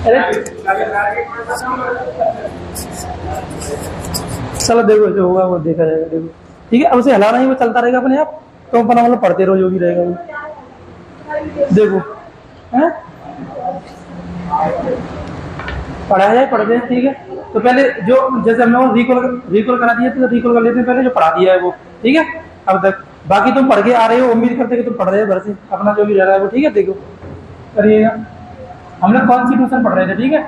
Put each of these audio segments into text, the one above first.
अरे चलो देखो जो होगा वो देखा जाएगा, देखो ठीक है। अब उसे हिलाना ही, वो चलता रहेगा अपने आप, तो अपना मतलब पढ़ते रहो जो भी रहेगा वो, देखो है पढ़ाया जाए, पढ़ते हैं ठीक है। तो पहले जो जैसे हमने रिकॉल करा दिया, तो रिकॉल कर लेते हैं पहले जो पढ़ा दिया है वो, ठीक है अब तक। बाकी तुम पढ़ के आ रहे हो, उम्मीद करते कि तुम पढ़ रहे हो घर से, अपना जो भी रह रहा है वो, ठीक है देखो करिएगा। हम लोग कॉन्स्टिट्यूशन पढ़ रहे थे, ठीक है।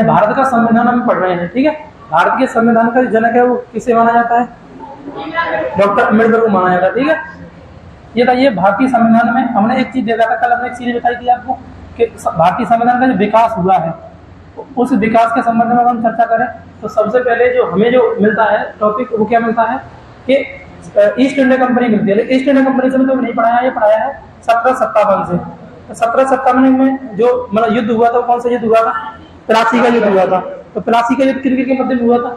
भारत का संविधान हम पढ़ रहे हैं, ठीक है। भारत के संविधान का जनक है वो किसे माना जाता है? डॉक्टर अम्बेडकर को माना जाता है, ठीक है। ये था, ये भारतीय संविधान में हमने एक चीज देखा था कल, हमने एक चीज बताई थी आपको कि भारतीय संविधान का जो विकास हुआ है, उस विकास के संबंध में हम चर्चा करें तो सबसे पहले जो हमें जो मिलता है टॉपिक, वो क्या मिलता है कि ईस्ट इंडिया कंपनी मिलती है। ईस्ट इंडिया कंपनी से तो नहीं पढ़ाया, ये पढ़ाया है 1757 से। 1757 में जो मतलब युद्ध हुआ था, कौन सा युद्ध हुआ था? प्लासी का युद्ध हुआ था। तो प्लासी का युद्ध किन के मध्य में हुआ था?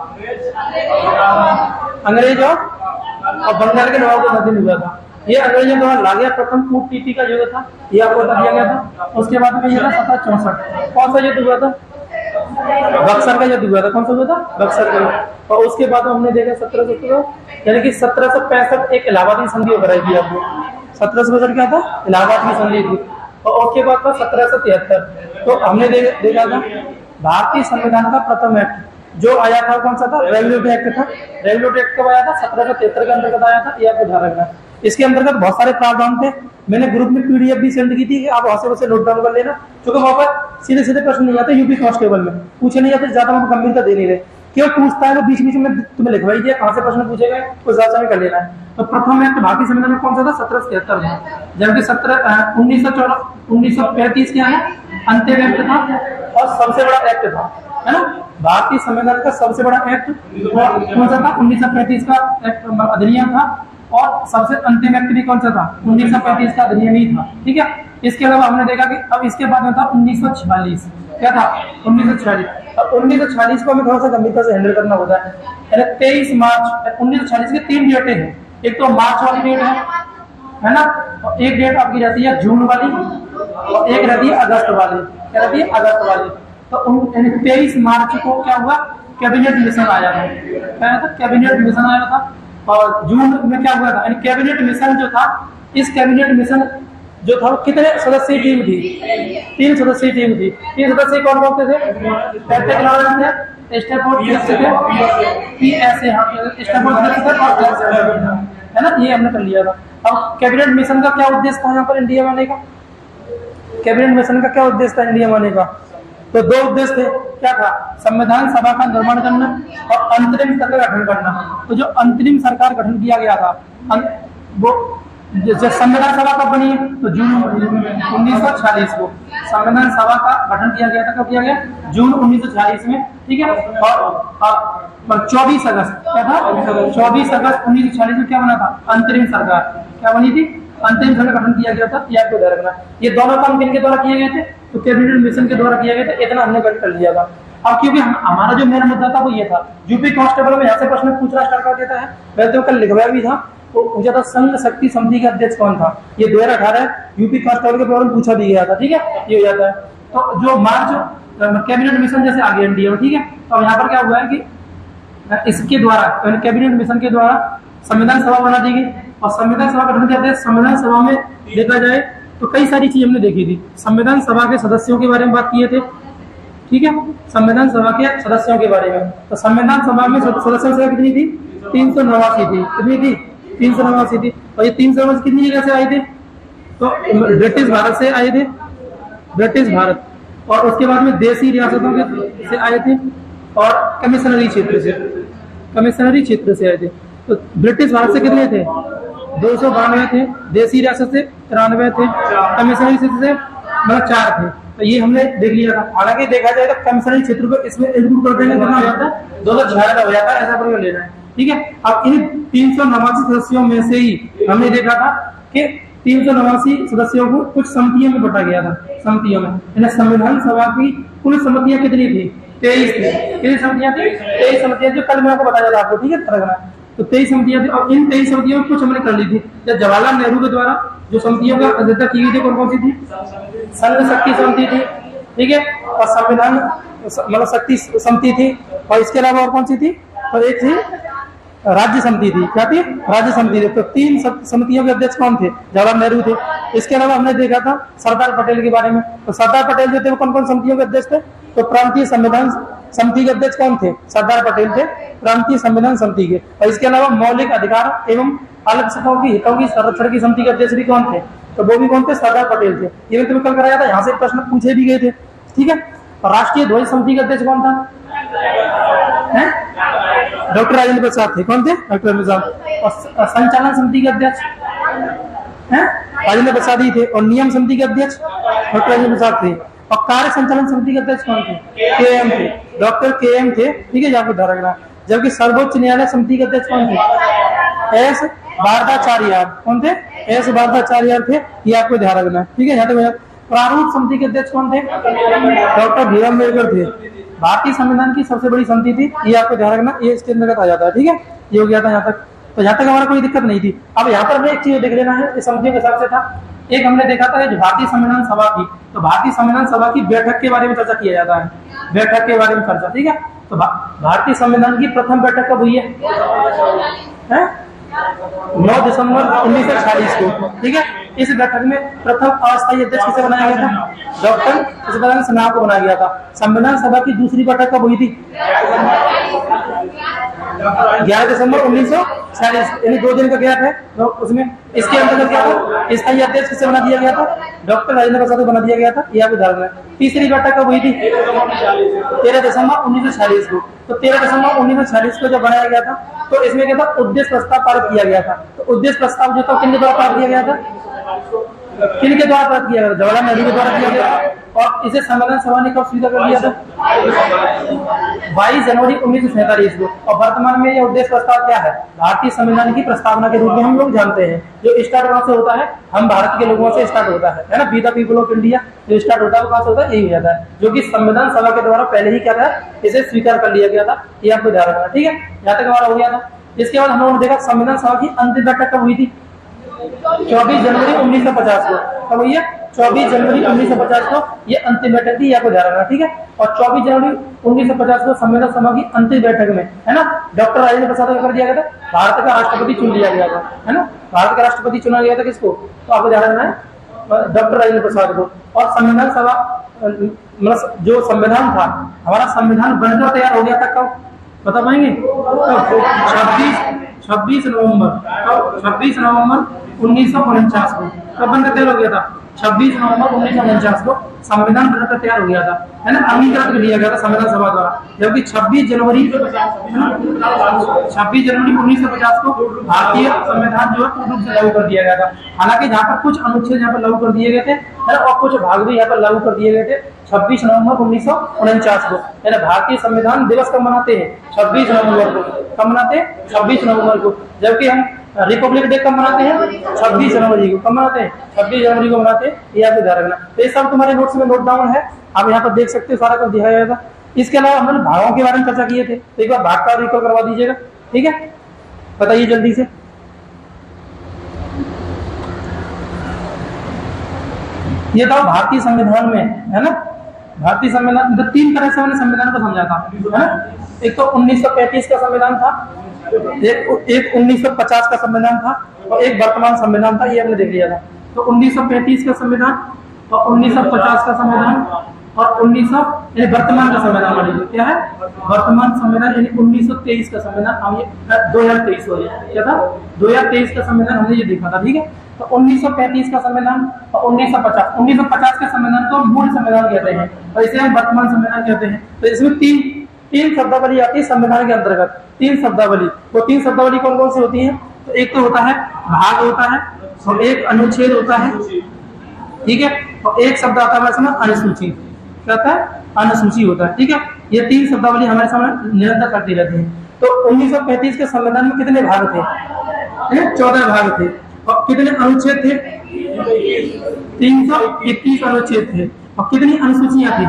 अंग्रेज और बंगाल के नवाब के मध्य में हुआ था। ये अंग्रेजों द्वारा ला गया प्रथम कूटनीति का युद्ध था, ये आपको बता दिया गया था। उसके बाद में ये था 1764। कौन सा युद्ध हुआ था? बक्सर का युद्ध हुआ था। कौन सा हुआ था? बक्सर का युद्ध। और उसके बाद हमने देखा 1717 यानी कि 1765 एक इलाहाबादी संधि कराई थी आपको। 1765 क्या था? इलाहाबाद की संधि थी। और उसके बाद था 1773। तो हमने देखा था भारतीय संविधान का प्रथम एक्ट जो आया था, कौन सा था? रेगुलेटरी एक्ट था। रेगुलेटरी एक्ट कब आया था? 1773 के अंतर्गत आया था, यह आपको ध्यान रखना। इसके अंतर्गत बहुत सारे प्रावधान थे, मैंने ग्रुप में पीडीएफ भी सेंड की थी, आप वहां से नोट डाउन कर लेना, क्योंकि वहां पर सीधे सीधे प्रश्न नहीं आते, यूपी कांस्टेबल में पूछे नहीं जाते, ज्यादा हम गंभीरता दे नहीं रहे। क्यों पूछता है वो बीच बीच में तुम्हें लिखवाई दिया, कहां से प्रश्न पूछेगा उस हिसाब से कर लेना है। तो प्रथम एक्ट भारतीय संविधान में कौन सा था? 1773 में। जबकि 1935 क्या है? अंतिम एक्ट था और सबसे बड़ा एक्ट था, है ना। भारतीय संविधान का सबसे बड़ा एक्ट कौन सा था? 1935 का एक्ट अधिनियम था। और सबसे अंतिम एक्ट भी कौन सा था? 1935 का अधिनियम ही था, ठीक है। इसके अलावा हमने देखा कि अब इसके बाद में था 1946। क्या था? 1946। अब 1946 को हमें थोड़ा सा गंभीरता से हैंडल करना होता है। 23 मार्च 1946 के 3 डेटें हैं। एक तो मार्च वाली डेट है ना, और एक डेट आपकी रहती है जून वाली, और एक रहती है अगस्त वाली। क्या रहती है? अगस्त वाली। तो 23 मार्च को क्या हुआ? कैबिनेट मिशन आया था। क्या था? कैबिनेट मिशन आया था। और जून में क्या हुआ था? कैबिनेट मिशन जो था, इस कैबिनेट मिशन जो था कितने सदस्यीय टीम थी? 3 सदस्यीय टीम थी। 3 सदस्य कौन कौन थे? स्टैफोर्ड है ना, ये हमने कर लिया था। अब कैबिनेट मिशन का क्या उद्देश्य था यहाँ पर इंडिया में आने का? कैबिनेट मिशन का क्या उद्देश्य था इंडिया में आने का? तो 2 उद्देश्य थे। क्या था? संविधान सभा का निर्माण करना और अंतरिम सरकार गठन करना। तो जो अंतरिम सरकार गठन किया गया था, वो जब संविधान सभा कब बनी है? तो जून 1946 को संविधान सभा का गठन किया गया था। कब किया गया? जून 1946 में, ठीक है। और 24 अगस्त क्या था? 24 अगस्त 1946 में क्या बना था? अंतरिम सरकार। क्या बनी थी? अंतिम सरकार गठन किया गया था, यह आपको ध्यान रखना। ये दोनों काम किनके द्वारा किए गए थे? तो कैबिनेट मिशन के द्वारा किया गया था। इतना हमने कर लिया था। अब क्योंकि हमारा जो मेन मुद्दा था वो ये था, यूपी कांस्टेबल में यहाँ से प्रश्न पूछना स्टार्ट कर देता है। वैसे तो कल लिखवाया भी था, वो पूछा था संघ शक्ति समिति का अध्यक्ष कौन था? ये 2018 यूपी कांस्टेबल के प्रॉब्लम पूछा भी गया था, ठीक है। ये हो जाता है। तो जो मार्च कैबिनेट मिशन जैसे आगे इंडिया में, ठीक है। तो यहाँ पर क्या हुआ है कि इसके द्वारा कैबिनेट मिशन के द्वारा संविधान सभा बना दी गई। और संविधान सभा गठन करते हैं। संविधान सभा में देखा जाए तो कई सारी चीज हमने देखी थी। संविधान सभा के सदस्यों के बारे में बात किए थे, ठीक है। संविधान सभा के सदस्यों के बारे में, तो संविधान सभा में सदस्यों संख्या कितनी थी? 389 थी। कितनी थी? 389 थी। और ये 389 कितनी जगह से आए थे? तो ब्रिटिश भारत से आए थे, ब्रिटिश भारत। और उसके बाद में देसी रियासतों के से आए थे और कमिश्नरी क्षेत्र से, कमिश्नरी क्षेत्र से आए थे। तो ब्रिटिश भारत से कितने थे? 292 थे। देसी रियासत से 93 थे। कमिश्नरी क्षेत्र से मतलब 4 थे। तो ये हमने देख लिया था। हालांकि देखा जाए तो कमिश्नरी क्षेत्र को इसमें इंक्लूड कर देंगे, कितना हो जाता है? 266 हो जाता है। ऐसा पर लेना है, ठीक है। अब इन 389 सदस्यों में से ही हमने देखा था कि 389 सदस्यों को कुछ समितियों में बांटा गया था। समितियों में संविधान सभा की कुल समितियां कितनी थी? 23 थी। कितनी समितियां थी? 23 समितियां, जो कल मैं आपको बताया था आपको, ठीक है। तो 23 समितियां थी और इन 23 समितियों में कुछ हमने कर ली थी। जवाहरलाल नेहरू के द्वारा जो समितियों का अध्यक्षता की गई थी कौन कौन सी थी? संघ शक्ति समिति थी, ठीक है, और संविधान मतलब शक्ति समिति थी, और इसके अलावा और कौन सी थी? और एक थी राज्य समिति थी। क्या थी? राज्य समिति थी। तो 3 समितियों के अध्यक्ष कौन थे? जवाहरलाल नेहरू थे। इसके अलावा हमने देखा था सरदार पटेल के बारे में। तो सरदार पटेल जो थे वो कौन कौन समितियों के अध्यक्ष थे? तो प्रांतीय संविधान समिति के अध्यक्ष कौन थे? सरदार पटेल थे, प्रांतीय संविधान समिति के। और इसके अलावा मौलिक अधिकार एवं अल्पसंख्यकों की हितों की संरक्षण की समिति के अध्यक्ष भी कौन थे? तो वो भी कौन थे? सरदार पटेल थे। ये तुम्हें कल कराया था, यहाँ से प्रश्न पूछे भी गए थे, ठीक है। और राष्ट्रीय ध्वज समिति के अध्यक्ष कौन था? डॉक्टर राजेंद्र प्रसाद थे। कौन थे? डॉक्टर राजेंद्र प्रसाद। और संचालन समिति के अध्यक्ष राजेंद्र प्रसाद ही थे। और नियम समिति के अध्यक्ष डॉक्टर राजेंद्र प्रसाद थे। और कार्य संचालन समिति के अध्यक्ष कौन थे? KM थे, डॉक्टर KM थे, ठीक है, यहाँ पे ध्यान रखना। जबकि सर्वोच्च न्यायालय समिति के अध्यक्ष कौन थे? S भारताचार्य। कौन थे? S भारताचार्य थे, ये आपको ध्यान रखना है, ठीक है। यहाँ तक प्रारूप समिति के अध्यक्ष कौन थे? डॉक्टर भीम अम्बेडकर थे। भारतीय संविधान की सबसे बड़ी समिति थी, ये आपको ध्यान रखना, ये इसके अंतर्गत आ जाता है, ठीक है। ये हो गया था यहाँ तक। तो यहाँ तक हमारा कोई दिक्कत नहीं थी। अब यहाँ पर हमें एक चीज देख लेना है, इस समितियों के हिसाब से था। एक हमने देखा था जो भारतीय संविधान सभा थी, तो भारतीय संविधान सभा की बैठक के बारे में चर्चा किया जाता है, बैठक के बारे में चर्चा, ठीक है। तो भारतीय संविधान की प्रथम बैठक कब हुई है? 9 दिसंबर 1946 को, ठीक है। इस बैठक में प्रथम अस्थायी अध्यक्ष किसे बनाया गया था? डॉक्टर सदानंद सिन्हा को बनाया गया था। संविधान सभा की दूसरी बैठक कब हुई थी? 11 दिसंबर 1946, यानी 2 दिन का गैप है। तो उसमें इसके अंतर्गत क्या था? स्थायी अध्यक्ष किसे बना दिया गया था? डॉक्टर राजेंद्र प्रसाद को बना दिया गया था, यह भी ध्यान रखना। तीसरी बैठक कब हुई थी? 13 दिसंबर 1946 को। तो 13 दिसंबर 1946 को जब बनाया गया था, तो इसमें क्या था? उद्देश्य प्रस्ताव पारित किया गया था। तो उद्देश्य प्रस्ताव जो था किनके द्वारा पारित किया गया था? किनके द्वारा पारित किया गया था? जवाहरलाल नेहरू के द्वारा किया गया था। और इसे संविधान सभा ने कब स्वीकार कर लिया था? 22 जनवरी 1947 को। और वर्तमान में यह उद्देश्य प्रस्ताव क्या है? भारतीय संविधान की प्रस्तावना के रूप में हम लोग जानते हैं। जो स्टार्ट कहाँ से होता है? हम भारत के लोगों से स्टार्ट होता है ना, be the people of India जो स्टार्ट होता है वो कहाँ से होता है? यही हो जाता है, जो कि संविधान सभा के द्वारा पहले ही क्या था? इसे स्वीकार कर लिया गया था। ये आपको ध्यान रखना, ठीक है। यहाँ तक हमारा हो गया था। इसके बाद हम लोगों ने देखा संविधान सभा की अंतिम बैठक कब हुई थी? 24 जनवरी 1950 को। कब हुई है? 24 जनवरी 1950 को ये अंतिम बैठक थी, आपको ध्यान रखना, ठीक है। और 24 जनवरी 1950 को संविधान सभा की अंतिम बैठक में, है ना, डॉक्टर राजेंद्र प्रसाद को कर दिया गया था, भारत का राष्ट्रपति चुन लिया गया था, है ना। भारत का राष्ट्रपति चुना गया था किसको? तो आपको ध्यान रखना है, डॉक्टर राजेंद्र प्रसाद को। और संविधान सभा मतलब जो संविधान था हमारा, संविधान बनकर तैयार हो गया था कब? बता पाएंगे? 26 नवंबर 1949 को। कब बनकर तैयार हो गया था? 26 नवंबर 1949 को संविधान बनकर तैयार हो गया था, है ना, अंगीकृत कर लिया गया था संविधान सभा द्वारा। जबकि 26 जनवरी 1950 को भारतीय संविधान जो है पूर्ण रूप से लागू कर दिया गया था। हालांकि जहाँ पर कुछ अनुच्छेद यहाँ पर लागू कर दिए गए थे, है ना, और कुछ भाग भी यहाँ पर लागू कर दिए गए थे 26 नवंबर 1949 को। यानी भारतीय संविधान दिवस कब मनाते हैं? 26 नवंबर को। कब मनाते हैं? 26 नवंबर को। जबकि हम रिपब्लिक डे कब मनाते हैं? 26 जनवरी को। कब मनाते हैं? 26 जनवरी को मनाते हैं, ये आपको ध्यान रखना। तो ये सब तुम्हारे नोट्स में नोट डाउन है, आप यहाँ पर देख सकते हो, सारा कुछ दिखाया गया था। इसके अलावा हमने भागों के बारे में चर्चा किए थे, तो एक बार भाग का रिकॉल करवा दीजिएगा, ठीक है। बताइए जल्दी से। ये था भारतीय संविधान में, है ना, भारतीय संविधान 3 तरह से मैंने संविधान को समझा था, है ना। एक तो 1935 का संविधान था, एक 1950 का संविधान था, और एक वर्तमान संविधान था, ये हमने देख लिया था। तो 1935 का संविधान और 1950 का संविधान और 1900 वर्तमान का संविधान मान लीजिए, क्या है वर्तमान संविधान, यानी 1923 का संविधान। हम ये 2023 हो गया, क्या था 2023 का संविधान, हमने ये देखा था, ठीक है। तो 1935 का संविधान और 1950 का संविधान को मूल संविधान कहते हैं, और इसे हम वर्तमान संविधान कहते हैं। तो इसमें तीन शब्दावली आती है संविधान के अंतर्गत, 3 शब्दावली। वो 3 शब्दावली कौन कौन सी होती है? तो एक तो होता है भाग होता है, और एक अनुच्छेद होता है, ठीक है, और एक शब्द आता है समय अनुसूची, क्या होता है? अनुसूची होता है, ठीक है। ये 3 शब्दावली हमारे सामने निरंतर करती रहती है। तो 1935 के संविधान में कितने भाग थे? 14 भाग थे। और कितने अनुच्छेद थे? 321 अनुच्छेद थे। और कितनी अनुसूचियां थी?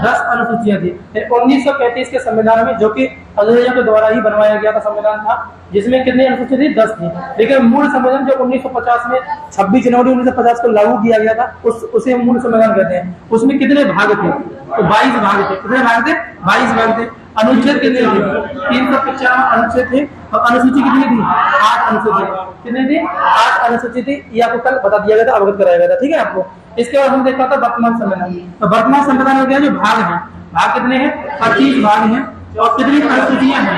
10 अनुसूचियां थी। 1935 के संविधान में, जो कि अंग्रेजों के द्वारा ही बनवाया गया था संविधान था, जिसमें कितनी अनुसूचियां थी? 10 थी। लेकिन मूल संविधान जो 1950 में 26 जनवरी 1950 को लागू किया गया था, उसे मूल संविधान कहते हैं। उसमें कितने भाग थे? तो 22 भाग थे। कितने भाग थे? 22 भाग थे। अनुच्छेद कितने थे? 395 अनुच्छेद थे। और अनुसूची कितनी थी? 8 अनुसूची। कितनी थी? 8 अनुसूची थी। ये आपको कल बता दिया गया था, अवगत कराया गया था, ठीक है आपको। इसके बाद हम देखा था वर्तमान संविधान। तो वर्तमान संविधान में क्या जो भाग है, भाग कितने हैं? 25 भाग हैं। और कितनी अनुसूचियां हैं?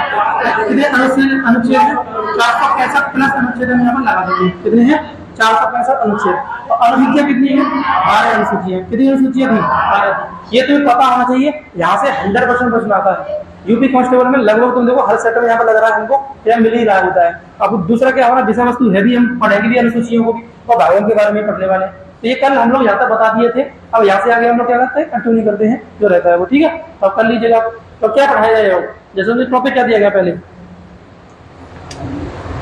कितने अनुच्छेद है? 465 प्लस अनुच्छेद हम यहाँ पर लगा देंगे। कितने हैं? 465 अनुच्छेद। और अनुसूचियां कितनी है? 12 अनुसूचियां। कितनी अनुसूचियां थी? 12। ये तुम्हें पता होना चाहिए। यहाँ से 100% प्रश्न आता है। यूपी कांस्टेबल में लगभग तुम देखो हर सेक्टर में यहाँ पर लग रहा है हमको, या मिल ही रहा होता है। अब दूसरा क्या हमारा विषय वस्तु है भी, हम पढ़ेंगे भी अनुसूचियों को भी और भागों के बारे में पढ़ने वाले। तो ये कल हम लोग यहाँ तक बता दिए थे। अब यहाँ से आगे हम लोग क्या करते हैं? कंटिन्यू करते हैं जो रहता है वो, ठीक है। तो कर लीजिएगा। तो क्या पढ़ाया जाएगा? जैसे टॉपिक क्या दिया गया?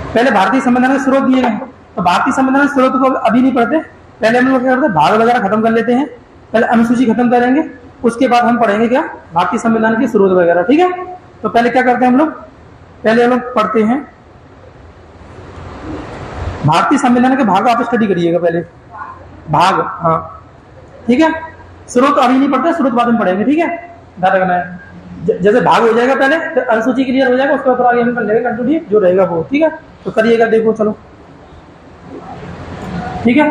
पहले भारतीय संविधान के स्रोत दिए गए। तो भारतीय संविधान के स्रोत को अभी नहीं पढ़ते, पहले हम लोग क्या करते हैं? भाग वगैरह खत्म कर लेते हैं। पहले अनुसूची खत्म करेंगे, उसके बाद हम पढ़ेंगे क्या? भारतीय संविधान के स्रोत वगैरह, ठीक है। तो पहले क्या करते हैं हम लोग? पहले हम लोग पढ़ते हैं भारतीय संविधान के भाग। आप स्टडी करिएगा पहले भाग, हाँ ठीक है। स्रोत अभी नहीं पढ़ते, स्रोत बाद में पढ़ेंगे, ठीक है। ध्यान रखना है। जैसे भाग हो जाएगा पहले, फिर अनुसूची क्लियर हो जाएगा, उसके ऊपर आगे हम कर लेंगे कंटिन्यू जो रहेगा वो, ठीक है। तो करिएगा, देखो चलो, ठीक है।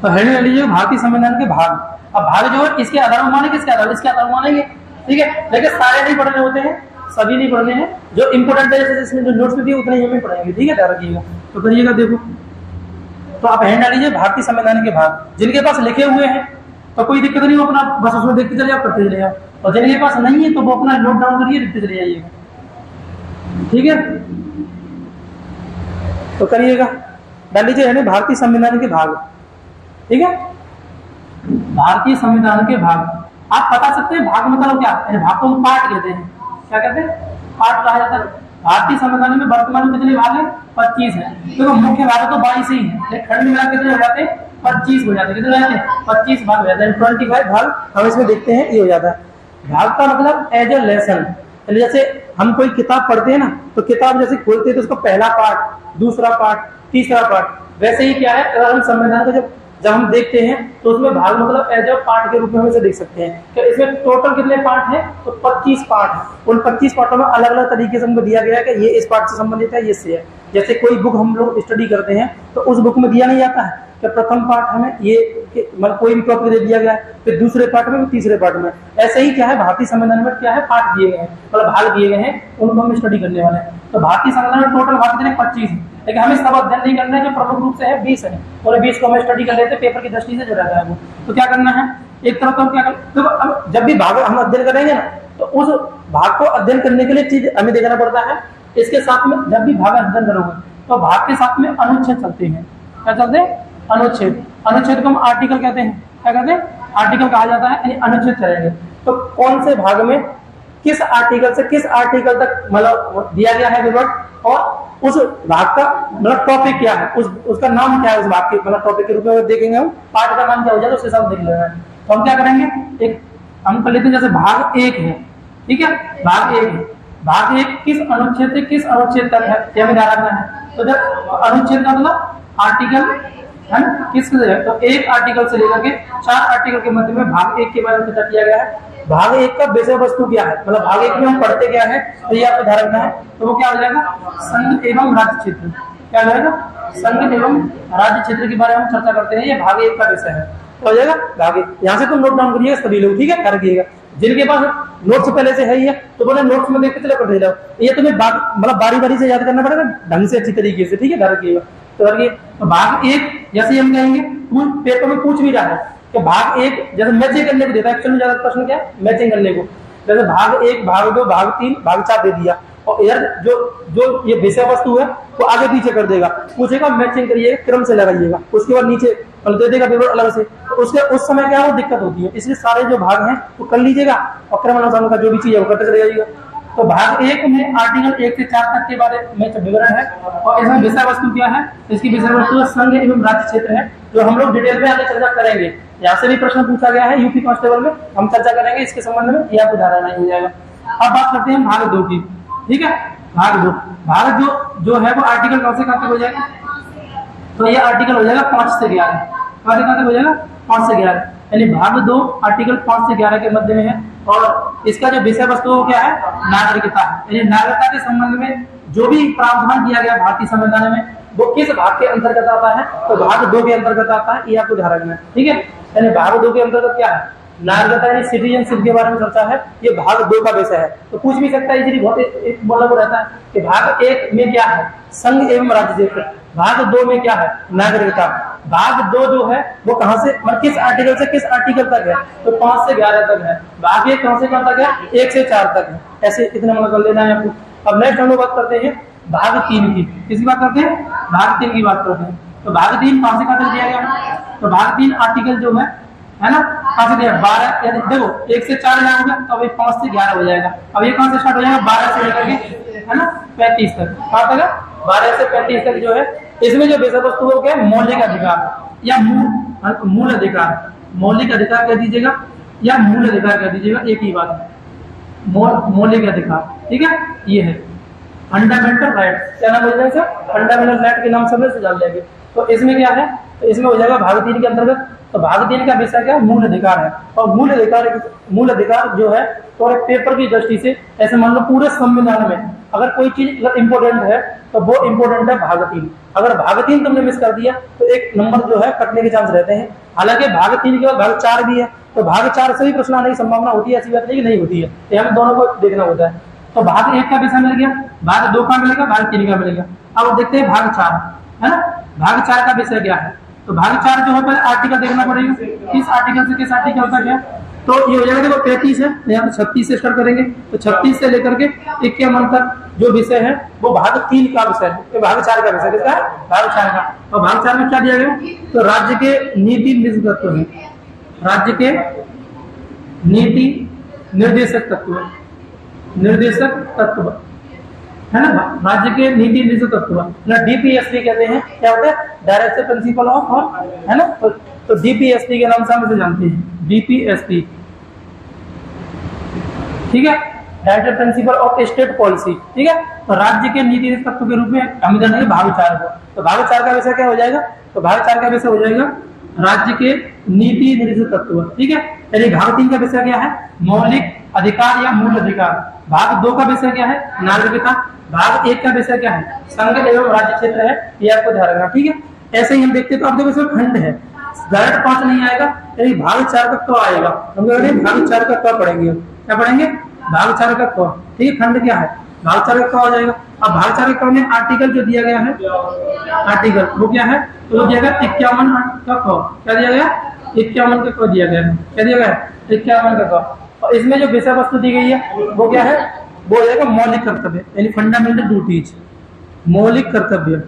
तो हेडिंग ले लीजिए भारतीय संविधान के भाग। अब भाग जो है इसके आधार में मानेंगे, इसके आधार में मानेंगे, ठीक है। लेकिन सारे नहीं पढ़ने होते हैं, सभी नहीं पढ़ने हैं। जो इंपोर्टेंट है जैसे इसमें जो नोट्स में दिए उतने ही हमें पढ़ेंगे, ठीक है। ध्यान रखिएगा। तो करिएगा, देखो। तो आप हेड डाल लीजिए भारतीय संविधान के भाग। जिनके पास लिखे हुए हैं तो कोई दिक्कत नहीं, वो अपना बस उसमें देखते चले जाओ, पढ़ते चले जाओ। और जिनके पास नहीं है तो वो अपना नोट डाउन करिए, लिखते चले जाइएगा, ठीक है। तो करिएगा, डाल लीजिए भारतीय संविधान के भाग, ठीक है। भारतीय संविधान के भाग आप बता सकते हैं। भाग मतलब क्या? भाग को पार्ट कहते हैं। क्या कहते हैं? पार्ट कहा जाता है। भारतीय संविधान में वर्तमान में कितने भाग हैं? 25 है। तो मुख्य भाग तो 22 ही है, खंड मिला कितने हो जाते हैं? 25 हो जाते हैं। कितने हो जाते हैं? 25 भाग हो जाते हैं। 25 भाग हम इसमें देखते हैं, ये हो जाता है। भाग का मतलब एज ए लेसन। जैसे हम कोई किताब पढ़ते हैं ना, तो किताब जैसे खोलते हैं तो उसका पहला पार्ट, दूसरा पार्ट, तीसरा पार्ट, वैसे ही क्या है, अगर हम संविधान को जब हम देखते हैं तो उसमें भाग मतलब एज ए पार्ट के रूप में हम इसे देख सकते हैं। तो इसमें टोटल कितने पार्ट हैं? तो 25 पार्ट है। उन 25 पार्टों में अलग अलग तरीके से हमको दिया गया है कि ये इस पार्ट से संबंधित है, ये से है। जैसे कोई बुक हम लोग स्टडी करते हैं तो उस बुक में दिया नहीं जाता है कि प्रथम पार्ट हमें ये मतलब कोई भी टॉपिक दे दिया गया है, फिर दूसरे पार्ट में, तीसरे पार्ट में। ऐसे ही क्या है, भारतीय संविधान में क्या है, पार्ट दिए गए हैं, मतलब भाग दिए गए हैं, उनको हम स्टडी करने वाले हैं। तो भारतीय संविधान में टोटल भाग कितने? 25 है। लेकिन हमें सब अध्ययन नहीं करना है, जो प्रमुख रूप से है 20 है, और 20 को हम स्टडी कर लेते हैं पेपर की दृष्टि से जो रहता है वो। तो क्या करना है, एक तरफ तो हम क्या कर, तो अब जब भी भाग हम अध्ययन करेंगे ना, तो उस भाग को अध्ययन करने के लिए चीज हमें देखना पड़ता है। इसके साथ में जब भी भाग अध्ययन करोगे तो भाग के साथ में अनुच्छेद चलते हैं। क्या चलते हैं? अनुच्छेद। अनुच्छेद को हम आर्टिकल कहते हैं। क्या कहते हैं? आर्टिकल कहा जाता है, यानी अनुच्छेद चलेंगे। तो कौन से भाग में किस आर्टिकल से किस आर्टिकल तक मतलब दिया गया है विवरण, और उस भाग का मतलब टॉपिक क्या है, उसका नाम क्या है, उस भाग के मतलब टॉपिक के रूप में देखेंगे हम। पार्ट का नाम क्या हो जाए उसके साथ देख लेना है। तो हम क्या करेंगे, एक हम कर लेते हैं, जैसे भाग 1 है, ठीक है। भाग 1 है। भाग 1 किस अनुच्छेद से किस अनुच्छेद तक है, क्या हमें ध्यान रखना है। तो जब अनुच्छेद का मतलब आर्टिकल है किस, तो 1 आर्टिकल से लेकर के 4 आर्टिकल के मध्य में भाग 1 के बारे में चर्चा किया गया है। भाग 1 का विषय वस्तु क्या है, मतलब भाग 1 में हम पढ़ते क्या है, तो ये आपको ध्यान रखना है। तो वो क्या हो जाएगा, संघ एवं राज्य क्षेत्र। क्या हो जाएगा, संघ एवं राज्य क्षेत्र के बारे में हम चर्चा करते हैं, ये भाग 1 का विषय है। तो हो जाएगा भाग 1। यहाँ से तुम नोट डाउन करिएगा सभी लोग, ठीक है, कर रखिएगा। जिनके पास नोट्स पहले से है ही है तो बोले नोट्स में देख के चले पढ़ जाओ। ये तुम्हें मतलब बारी बारी से याद करना पड़ेगा ढंग से, अच्छी तरीके से, ठीक है, ध्यान रखिएगा। तो भाग 1 जैसे हम कहेंगे, पेपर में पूछ भी रहा है कि भाग 1 जैसे मैचिंग करने को देता है। एक्चुअली ज्यादा प्रश्न क्या है, मैचिंग करने को। जैसे भाग 1, भाग 2, भाग 3, भाग 4 दे दिया, और यार जो ये विषय वस्तु है वो आगे पीछे कर देगा, पूछेगा मैचिंग करिएगा, क्रम से लगाइएगा, उसके बाद नीचे दे देगा पेपर अलग से। तो उसके उस समय क्या वो दिक्कत होती है, इसलिए सारे जो भाग हैं वो कर लीजिएगा, और क्रम अनुसार का जो भी चीज है वो करते चले जाइएगा। तो भाग 1 में आर्टिकल 1 से 4 तक के बारे में विवरण है, और इसमें विषय वस्तु क्या है, इसकी विषय वस्तु संघ एवं राज्य क्षेत्र है, जो हम लोग डिटेल में आगे चर्चा करेंगे। यहाँ से भी प्रश्न पूछा गया है यूपी कांस्टेबल में, हम चर्चा करेंगे इसके संबंध में, यह आपको धारणा नहीं हो जाएगा। अब बात करते हैं भाग 2 की, ठीक है। भाग दो जो है वो आर्टिकल कौन से कहाँ तक हो जाएगा, तो ये आर्टिकल हो जाएगा 5 से 11, कहाँ तक हो जाएगा 5 से 11, यानी भाग 2 आर्टिकल 5 से 11 के मध्य में है। और इसका जो विषय वस्तु क्या है, नागरिकता है, यानी नागरिकता के संबंध में जो भी प्रावधान किया गया भारतीय संविधान में वो किस भाग के अंतर्गत आता है, तो भाग 2 के अंतर्गत आता है, ये आपको ध्यान रखना है, ठीक है। यानी भाग 2 के अंतर्गत क्या है, नागरिकता यानी सिटीजनशिप के बारे में चर्चा है, ये भाग 2 का विषय है। तो पूछ भी सकता है इजीली, बहुत एक बोला वो रहता है कि भाग 1 में क्या है, संघ एवं राज्य क्षेत्र, भाग 2 में क्या है, नागरिकता। भाग 2 जो है वो कहां से मतलब किस आर्टिकल से किस आर्टिकल तक है, तो 5 से 11 तक है। भाग 1 कहां से कहां तक है, 1 से 4 तक है, ऐसे इतना मतलब कर लेना है आपको। अब नेक्स्ट हम लोग बात करते हैं भाग 3 की, किसकी बात करते हैं, भाग 3 की बात करते हैं। तो भाग 3 कहां से कहां तक दिया गया, तो भाग 3 आर्टिकल जो है ना, कहां से दिया 12, यानी देखो 1 से 4 यहाँ हो गया, तो अभी 5 से 11 हो जाएगा। अब ये कहां से स्टार्ट हो जाएगा, 12 से लेकर के है ना 35 तक, कहां तक है 12 से 35 तक जो है। इसमें जो विषय वस्तु हो गया मौलिक अधिकार या मूल अधिकार, मौलिक अधिकार कह दीजिएगा या मूल अधिकार कह दीजिएगा, एक ही बात है, मौलिक अधिकार, ठीक है। ये है फंडामेंटल राइट, क्या नाम बोल सर, फंडामेंटल राइट के नाम से जान लेंगे। तो इसमें क्या है, तो इसमें हो जाएगा भाग 3 के अंतर्गत। तो भाग 3 का विषय क्या है, मूल अधिकार है। और मूल अधिकार जो है तो एक पेपर की दृष्टि से ऐसे मान लो पूरे संविधान में अगर कोई चीज इंपोर्टेंट है तो वो इंपोर्टेंट है भाग 3। अगर भाग 3 तुमने मिस कर दिया तो एक नंबर जो है कटने के चांस रहते हैं। हालांकि भाग 3 के बाद भाग 4 भी है, तो भाग 4 से भी प्रश्न आने की संभावना होती है, ऐसी बात नहीं नहीं होती है, तो हमें दोनों को देखना होता है। तो भाग 1 का विषय मिल गया, भाग 2 का मिलेगा, भाग 3 का मिलेगा। अब देखते हैं भाग 4 है ना, भाग 4 का विषय क्या है। तो भाग 4 जो है पहले आर्टिकल देखना पड़ेगा, किस आर्टिकल से किस आर्टिकल तक है। तो ये हो जाएगा, देखो 33 है, यहाँ पे 36 से स्टार्ट करेंगे, तो 36 से लेकर के 51 तक जो विषय है वो भाग 3 का विषय है, तो भाग 4 का विषय किसका है, भाग 4 का। और भाग 4 में क्या दिया गया, तो राज्य के नीति निर्देशक है, राज्य के नीति निर्देशक तत्व है ना, राज्य के नीति निर्देशक तत्व ना, डीपीएसपी कहते हैं, क्या होता है, डायरेक्टर प्रिंसिपल ऑफ, और है ना, तो डीपीएसपी के नाम से हम इसे जानते हैं, डीपीएसपी, ठीक है, director principle of state policy, ठीक है। तो राज्य के नीति निर्देशक तत्व के रूप में हम जानेंगे भाग 4 को। तो भाग 4 का विषय क्या हो जाएगा, तो भाग 4 का विषय हो जाएगा राज्य के नीति निर्देशक तत्व, ठीक है। यानी भाग 3 का विषय क्या है, मौलिक अधिकार या मूल अधिकार। भाग 2 का विषय क्या है, नागरिकता। भाग 1 का विषय क्या है, संघ एवं राज्य क्षेत्र है, ये आपको ध्यान रखना, ठीक है। ऐसे ही हम देखते हैं, तो अब देखो इसमें खंड है, डायरेक्ट 5 नहीं आएगा, यानी भाग 4 का क आएगा। हम भाग 4 का क पढ़ेंगे, क्या पढ़ेंगे, भाग 4 का क, ठीक है। खंड क्या है, भाग 4 का क आ जाएगा। अब भाग 4 का क में आर्टिकल जो दिया गया है, आर्टिकल वो क्या है, तो वो दिया गया 51 का क, क्या दिया गया, 51 का क दिया गया है, क्या दिया गया, 51 का क। और इसमें जो विषय वस्तु दी गई है वो क्या है, वो हो जाएगा मौलिक कर्तव्य, यानी फंडामेंटल ड्यूटीज, मौलिक कर्तव्य,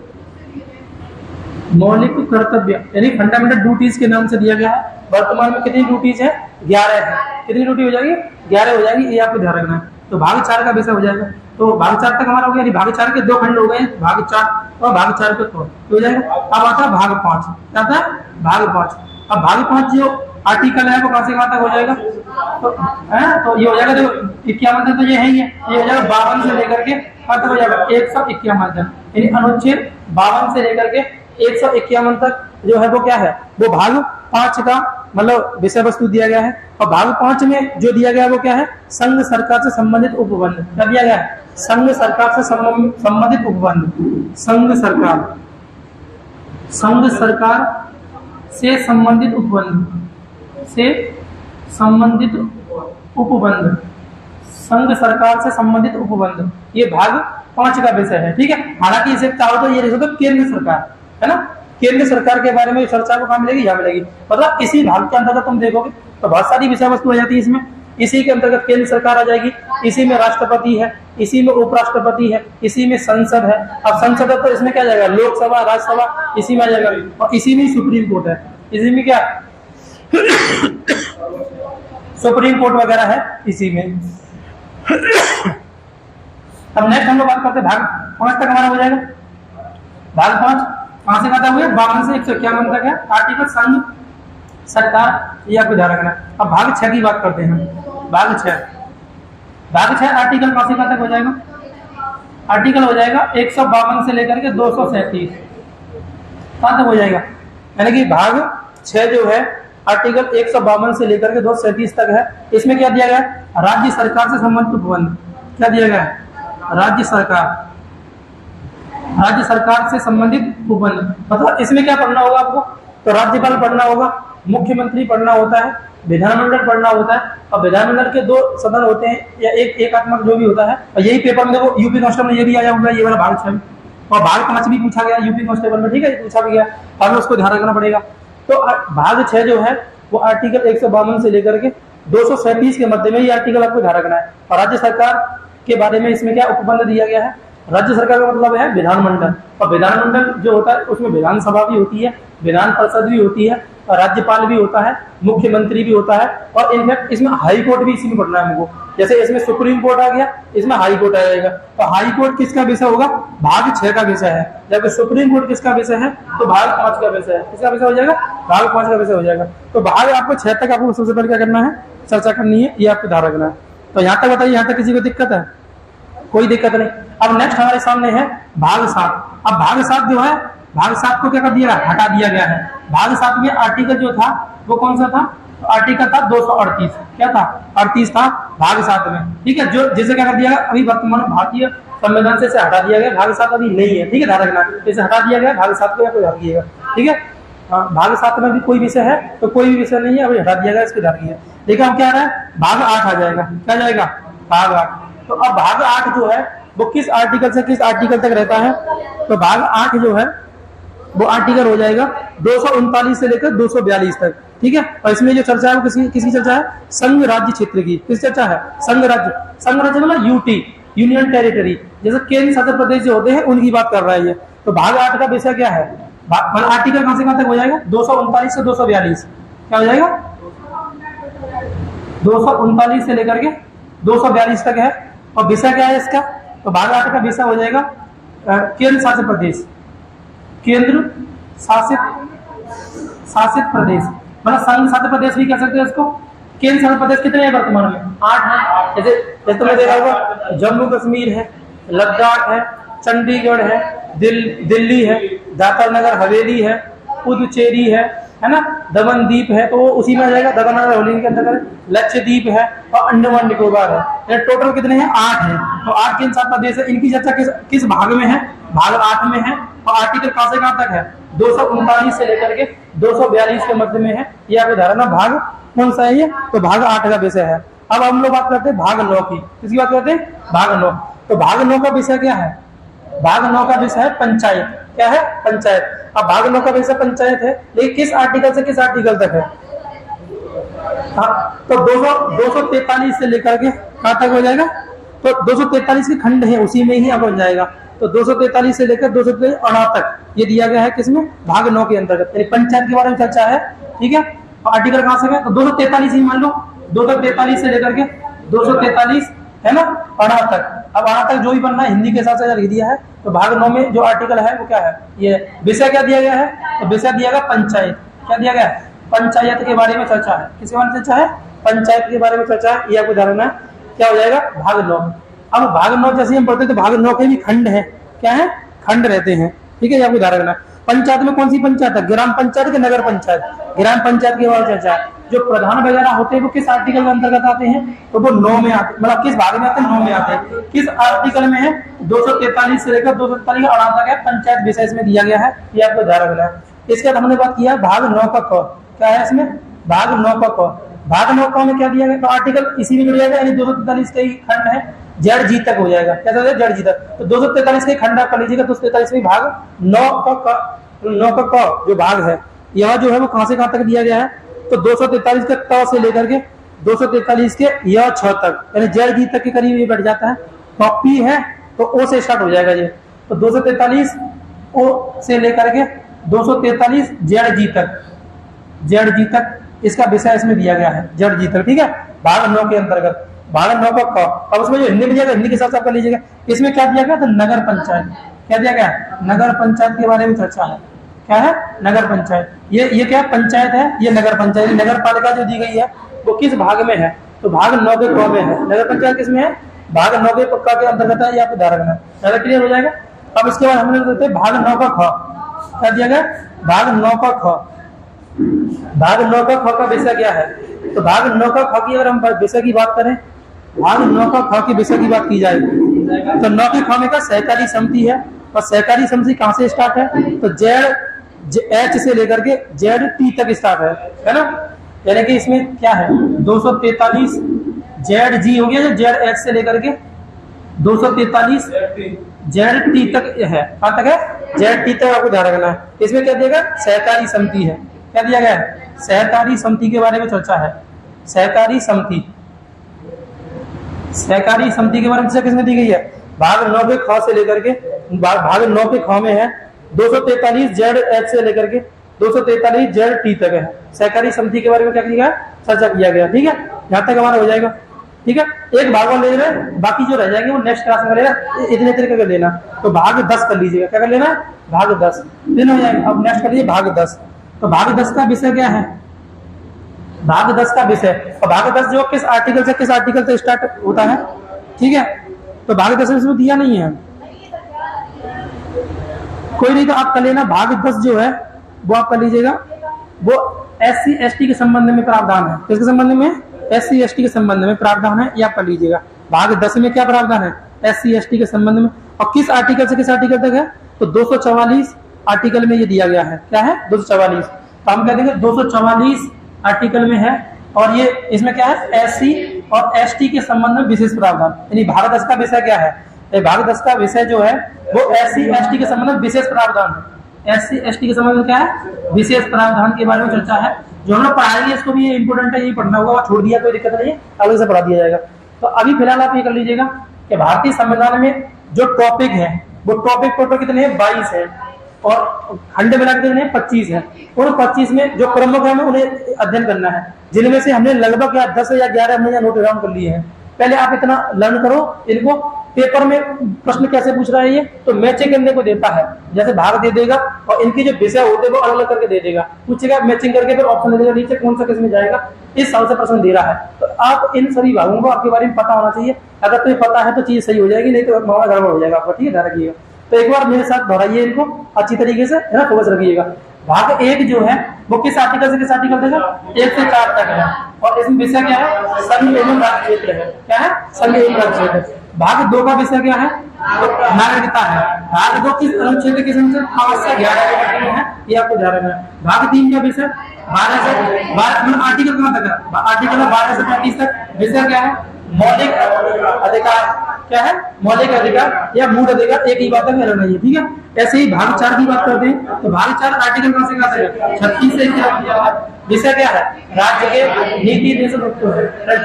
मौलिक कर्तव्य यानी फंडामेंटल ड्यूटीज के नाम से दिया गया है। वर्तमान में कितनी ड्यूटीज है, 11 है। कितनी ड्यूटी हो जाएगी, 11 हो जाएगी, ये आपको ध्यान रखना है। तो भाग 4 का विषय हो जाएगा। तो भाग 4 तक हमारा हो गया, भाग 4 के 2 खंड हो गए, भाग 4 और भाग 4 के हो जाएगा। अब आता है भाग 5, क्या आता है, भाग 5। अब भाग 5 जो आर्टिकल है वो कहां से कहां तक हो जाएगा, तो है, तो ये हो जाएगा, देखो 51 तक तो ये है ही है, ये हो जाएगा 52 से लेकर के तक हो जाएगा 151 तक, यानी अनुच्छेद 52 से लेकर के 151 तक जो है वो क्या है, वो भाग 5 का मतलब विषय वस्तु दिया गया है। और भाग 5 में जो दिया गया है वो क्या है, संघ सरकार से संबंधित उपबंध, क्या दिया गया है, संघ सरकार से संबंधित उपबंध, संघ सरकार से संबंधित उपबंध, से संबंधित उपबंध, संघ सरकार से संबंधित उपबंध, ये भाग 5 का विषय है, ठीक है। हालांकि इसे चाहो तो ये तो केंद्र सरकार है ना, केंद्र सरकार के बारे में चर्चा को कहाँ मिलेगी, यहाँ मिलेगी। मतलब इसी भाग के अंतर्गत तुम देखोगे तो बहुत सारी विषय वस्तु हो जाती है इसमें। इसी के अंतर्गत केंद्र सरकार आ जाएगी, इसी में राष्ट्रपति है, इसी में उपराष्ट्रपति है, इसी में संसद है। अब संसद है तो इसमें क्या जाएगा, लोकसभा, राज्यसभा, इसी में आ जाएगा। और इसी में सुप्रीम कोर्ट है, इसी में क्या सुप्रीम कोर्ट वगैरह है इसी में। अब नेक्स्ट हम लोग बात करते हैं भाग 5 तक हमारा हो जाएगा। भाग 5 कहां से खाता हुआ, 52 से 151 तक है। आर्टिकल सरकार, ये आपको ध्यान रखना है। अब भाग 6 की बात करते हैं। भाग 6 आर्टिकल कौन से कहाँ तक हो जाएगा? आर्टिकल हो जाएगा 152 से लेकर के 237 कहाँ तक हो जाएगा? यानी कि भाग 6 जो है आर्टिकल 152 से लेकर के 237 तक है। इसमें क्या दिया गया है? राज्य सरकार से संबंधित उपबंध। क्या दिया गया है? राज्य सरकार से संबंधित उपबंध। मतलब इसमें क्या पढ़ना होगा आपको? तो राज्यपाल पढ़ना होगा, मुख्यमंत्री पढ़ना होता है, विधानमंडल पढ़ना होता है, और विधानमंडल के 2 सदन होते हैं या एकात्मक जो भी होता है। और यही पेपर में देखो यूपी कांस्टेबल में ये भी आया हुआ है, ये वाला भाग 6 और भाग 5 भी पूछा गया यूपी कांस्टेबल में, ठीक है, पूछा भी गया, हमें उसको ध्यान रखना पड़ेगा। तो भाग 6 जो है वो आर्टिकल 152 से लेकर के 237 के मध्य में ये आर्टिकल आपको ध्यान रखना है। और राज्य सरकार के बारे में इसमें क्या उपबंध दिया गया है? राज्य सरकार का मतलब है विधानमंडल, और विधानमंडल जो होता है उसमें विधानसभा भी होती है, विधान परिषद भी होती है, और राज्यपाल भी होता है, मुख्यमंत्री भी होता है, और इनफैक्ट इसमें हाई कोर्ट भी इसी में पढ़ना है हमको। जैसे इसमें सुप्रीम कोर्ट आ गया, इसमें हाई कोर्ट आ जाएगा। तो हाई कोर्ट किसका विषय होगा? भाग 6 का विषय है। जबकि सुप्रीम कोर्ट किसका विषय है? तो भाग 5 का विषय है। किसका विषय हो जाएगा? भाग 5 का विषय हो जाएगा। तो भाग आपको 6 तक आपको सबसे पहले क्या करना है? चर्चा करनी है, ये आपको ध्यान रखना है। तो यहाँ तक बताइए, यहाँ तक किसी को दिक्कत है? कोई दिक्कत नहीं। अब नेक्स्ट हमारे सामने है भाग 7। अब भाग 7 जो है, भाग 7 को क्या कर दिया? हटा दिया गया है। भाग 7 में आर्टिकल जो था वो कौन सा था? आर्टिकल था 238। क्या था? 38 था भाग 7 में, ठीक है। जो जिसे क्या कर दिया गया? अभी वर्तमान भारतीय संविधान से हटा दिया गया। भाग 7 अभी नहीं है, ठीक है, ध्यान रखना। इसे हटा दिया गया, भाग 7 को ध्यान रखिएगा, ठीक है। भाग 7 में भी कोई विषय है तो कोई भी विषय नहीं है, अभी हटा दिया गया, इसको ध्यान रखिए। देखिए अब क्या आ रहा है? भाग 8 आ जाएगा। क्या जाएगा? भाग 8। तो अब भाग 8 जो है वो किस आर्टिकल से किस आर्टिकल तक रहता है? तो भाग 8 जो है वो आर्टिकल हो जाएगा 239 से लेकर 242 तक, ठीक है। और इसमें जो चर्चा है वो किसकी चर्चा है? संघ राज्य क्षेत्र की। किस चर्चा है? संघ राज्य मतलब यूटी, यूनियन टेरिटरी, जैसे केंद्र शासित प्रदेश जो होते हैं उनकी बात कर रहा है ये। तो भाग 8 का विषय क्या है? आर्टिकल कहां से कहां तक हो जाएगा? 239 से 242। क्या हो जाएगा? 239 से लेकर के 242 तक है। और विषय क्या है इसका? तो भाग 8 का विषय हो जाएगा केंद्र शासित प्रदेश, केंद्र शासित प्रदेश, मतलब संघ शासित प्रदेश भी कह सकते हैं इसको। केंद्र शासित प्रदेश कितने हैं वर्तमान में? 8 है। जैसे तुमने देखा होगा जम्मू कश्मीर है, लद्दाख है, चंडीगढ़ है, दिल्ली है, दादर नगर हवेली है, पुदुचेरी है ना, दमन द्वीप है, तो वो उसी में आ जाएगा। दमन नगर हवेली के अंदर लक्षद्वीप है और अंडमान निकोबार है। टोटल कितने हैं? 8 है। तो 8 केंद्र शासित प्रदेश है। इनकी चर्चा किस भाग में है? भाग 8 में है। और आर्टिकल कहां से कहां तक है? 239 से लेकर के 242 के मध्य में है। ये आपको धारणा भाग कौन सा है ये? तो भाग 8 का विषय है। अब हम लोग बात करते हैं भाग 9 की। किसकी बात करते हैं? भाग 9। तो भाग 9 का विषय क्या है? भाग 9 का विषय है पंचायत। क्या है? पंचायत। अब भाग 9 का विषय पंचायत है, लेकिन किस आर्टिकल से किस आर्टिकल तक है? हाँ, तो 243 से लेकर के कहां तक हो जाएगा? तो 243 के खंड है, उसी में ही अब हो जाएगा। तो 243 से लेकर 249 तक ये दिया गया है। किसमें? भाग 9 के अंतर्गत, यानी पंचायत के बारे में चर्चा है, ठीक है। आर्टिकल कहां से है? तो 243 ही मान लो, 243 से लेकर के 243 है ना, 49 तक। अब 49 तक जो भी बनना है हिंदी के हिसाब से लिख दिया है। तो भाग 9 में जो आर्टिकल है वो क्या है? ये विषय क्या दिया गया है? तो विषय दिया गया पंचायत। क्या दिया गया है? पंचायत के बारे में चर्चा है। किसके बारे में चर्चा है? पंचायत के बारे में चर्चा है। ये आपको ध्यान रखना है। क्या हो जाएगा? भाग 9। अब भाग 9 जैसे हम पढ़ते हैं तो भाग 9 के भी खंड है। क्या है? खंड रहते हैं, ठीक है। ये आपको ध्यान रखना है। पंचायत में कौन सी पंचायत है? ग्राम पंचायत के नगर पंचायत? ग्राम पंचायत के बारे में चर्चा है। जो प्रधान वगैरह होते हैं वो किस आर्टिकल के अंतर्गत आते हैं? तो वो 9 में आते, मतलब किस भाग में आते हैं? 9 में आते हैं। किस आर्टिकल में है? 243 से लेकर 243 तक है। पंचायत विषय इसमें दिया गया है, ये आपको ध्यान रखना है। इसके बाद हमने बात किया भाग 9 का क। क्या है इसमें? भाग 9 का क। भाग 9 का में क्या दिया गया? तो आर्टिकल इसी में जुड़ जाएगा, यानी 243 के खंड है, जड़ जी तक हो जाएगा। क्या हो जाएगा? जड़ जी तक। तो 243 के खंड आप कर लीजिएगा। 243 में भाग 9 का जो भाग है, यह जो है वो कहां से कहां तक दिया गया है? तो 243 के त से लेकर के 243 के य 6 तक, यानी जड़ जी तक के करीब ये बैठ जाता है। तो पी है तो ओ से स्टार्ट हो जाएगा ये। तो 243 ओ से लेकर के 243 जड़ जी तक इसका विषय इसमें दिया गया है, जड़ जी तक, ठीक है। भाग 9 के अंतर्गत भाग 9 का क। अब उसमें जो हिंदी में दिया गया, हिंदी के हिसाब से आप कर लीजिएगा। इसमें क्या दिया गया? तो नगर पंचायत। क्या दिया गया? नगर पंचायत के बारे में चर्चा है। क्या है, नगर पंचायत। ये क्या पंचायत है, ये नगर पंचायत। नगर पालिका जो दी गई है वो किस भाग में है, तो भाग 9 के क में है। नगर पंचायत किस में है, भाग 9 के क के अंतर्गत है, ये आपको ध्यान रखना है। ज़्यादा क्लियर हो जाएगा। अब इसके बाद हम लोग देते हैं भाग 9 का ख। क्या दिया गया, भाग 9 का ख। भाग 9 का ख का विषय क्या है, तो भाग 9 का ख की अगर हम विषय की बात करें, भाग 9 का ख की विषय की बात की जाए तो 9 के ख में का सहकारी समिति है। और सहकारी समिति कहाँ से स्टार्ट है, तो ZH से लेकर के ZT तक स्टार्ट है ना। यानी कि इसमें क्या है 243 ZG हो गया, ZH से लेकर के 243 ZT तक है। कहाँ तक है, ZT तक आपको ध्यान रखना है। इसमें क्या दिया गया, सहकारी समिति है। क्या दिया गया है, सहकारी समिति के बारे में चर्चा है। सहकारी समिति, सहकारी समिति के बारे में चर्चा किसने दी गई है, भाग 9 के ख से लेकर के, भाग 9 के ख में है 243 ZH से लेकर के 243 ZT तक है। सहकारी समिति के बारे में क्या किया गया, चर्चा किया गया। ठीक है, यहाँ तक हमारा हो जाएगा। ठीक है, एक भाग में ले रहे, बाकी जो रह जाएंगे वो नेक्स्ट क्लास में लेना, इतने तरीके का लेना। तो भाग 10 कर लीजिएगा। क्या कर लेना, भाग 10 दिन हो जाएगा। अब नेक्स्ट कर लीजिए भाग 10। तो भाग 10 का विषय क्या है, भाग 10 का विषय, और भाग 10 जो किस आर्टिकल से किस आर्टिकल से स्टार्ट होता है। ठीक है, तो भाग 10 इसमें दिया नहीं है, कोई नहीं, तो आप कर लेना। भाग 10 जो है वो आप कर लीजिएगा, वो SC ST के संबंध में प्रावधान है। किसके संबंध में, SC ST के संबंध में प्रावधान है, ये आप कर लीजिएगा। भाग 10 में क्या प्रावधान है, SC ST के संबंध में। और किस आर्टिकल से किस आर्टिकल तक है, तो 244 आर्टिकल में ये दिया गया है। क्या है, 244। तो हम कह देंगे 244 आर्टिकल में है। और ये इसमें क्या है, SC और ST के संबंध में विशेष प्रावधान। यानी भाग 10 का विषय क्या है, भाग 10 का विषय जो है वो SC ST के संबंध में विशेष प्रावधान है। SC ST के संबंध में क्या है, विशेष प्रावधान के बारे में चर्चा है। जो हम लोग पढ़ाएंगे इसको भी ये इंपोर्टेंट है, यही पढ़ना होगा। छोड़ दिया कोई दिक्कत नहीं है, अलग से पढ़ा दिया जाएगा। तो अभी फिलहाल आप ये कर लीजिएगा कि भारतीय संविधान में जो टॉपिक है वो टॉपिक टोटल कितने हैं, 22 है। और खंड मिला के कितने 25 है। उन 25 में जो प्रमुख है हमें उन्हें अध्ययन करना है, जिनमें से हमने लगभग 10 या 11 हमने नोट डाउन कर लिए हैं। पहले आप इतना लर्न करो इनको। पेपर में प्रश्न कैसे पूछ रहा है ये, तो मैचिंग करने को देता है। जैसे भाग दे देगा और इनके जो विषय होते हैं वो अलग अलग करके दे देगा, पूछेगा मैचिंग करके, फिर ऑप्शन दे देगा नीचे कौन सा किसमें जाएगा। इस साल से प्रश्न दे रहा है, तो आप इन सभी भागों को आपके बारे में पता होना चाहिए। अगर तुम्हें पता है तो चीज सही हो जाएगी, नहीं तो मामला गड़बड़ हो जाएगा आपका। ठीक है, ध्यान रखिएगा। तो एक बार मेरे साथ दोहराइए इनको अच्छी तरीके से, है ना, फोकस रखिएगा। भाग 1 जो है वो किस आर्टिकल से किस आर्टिकल तक है, 1 से 4 तक है। और इसमें विषय क्या है, संघ एवं राज्य क्षेत्र है। क्या है, संघ एवं राज्य क्षेत्र। भाग 2 का विषय क्या है, नागरिकता है। भाग 2 किस अनुच्छेद के संबंध 5 से 11 में है, ये आपको ध्यान रखना है। भाग 3 का विषय 12 से 12 आर्टिकल कहाँ तक है, आर्टिकल 12 से 35 तक। विषय क्या है, मौलिक अधिकार। क्या है, मौलिक अधिकार या मूल अधिकार, एक ही बात है, मेरा नहीं है। ठीक है, ऐसे ही भाग 4 की बात करते हैं तो भाग 4 आर्टिकल कहाँ से कहाँ है, 36 से 41। विषय क्या है, राज्य के नीति निर्देशक,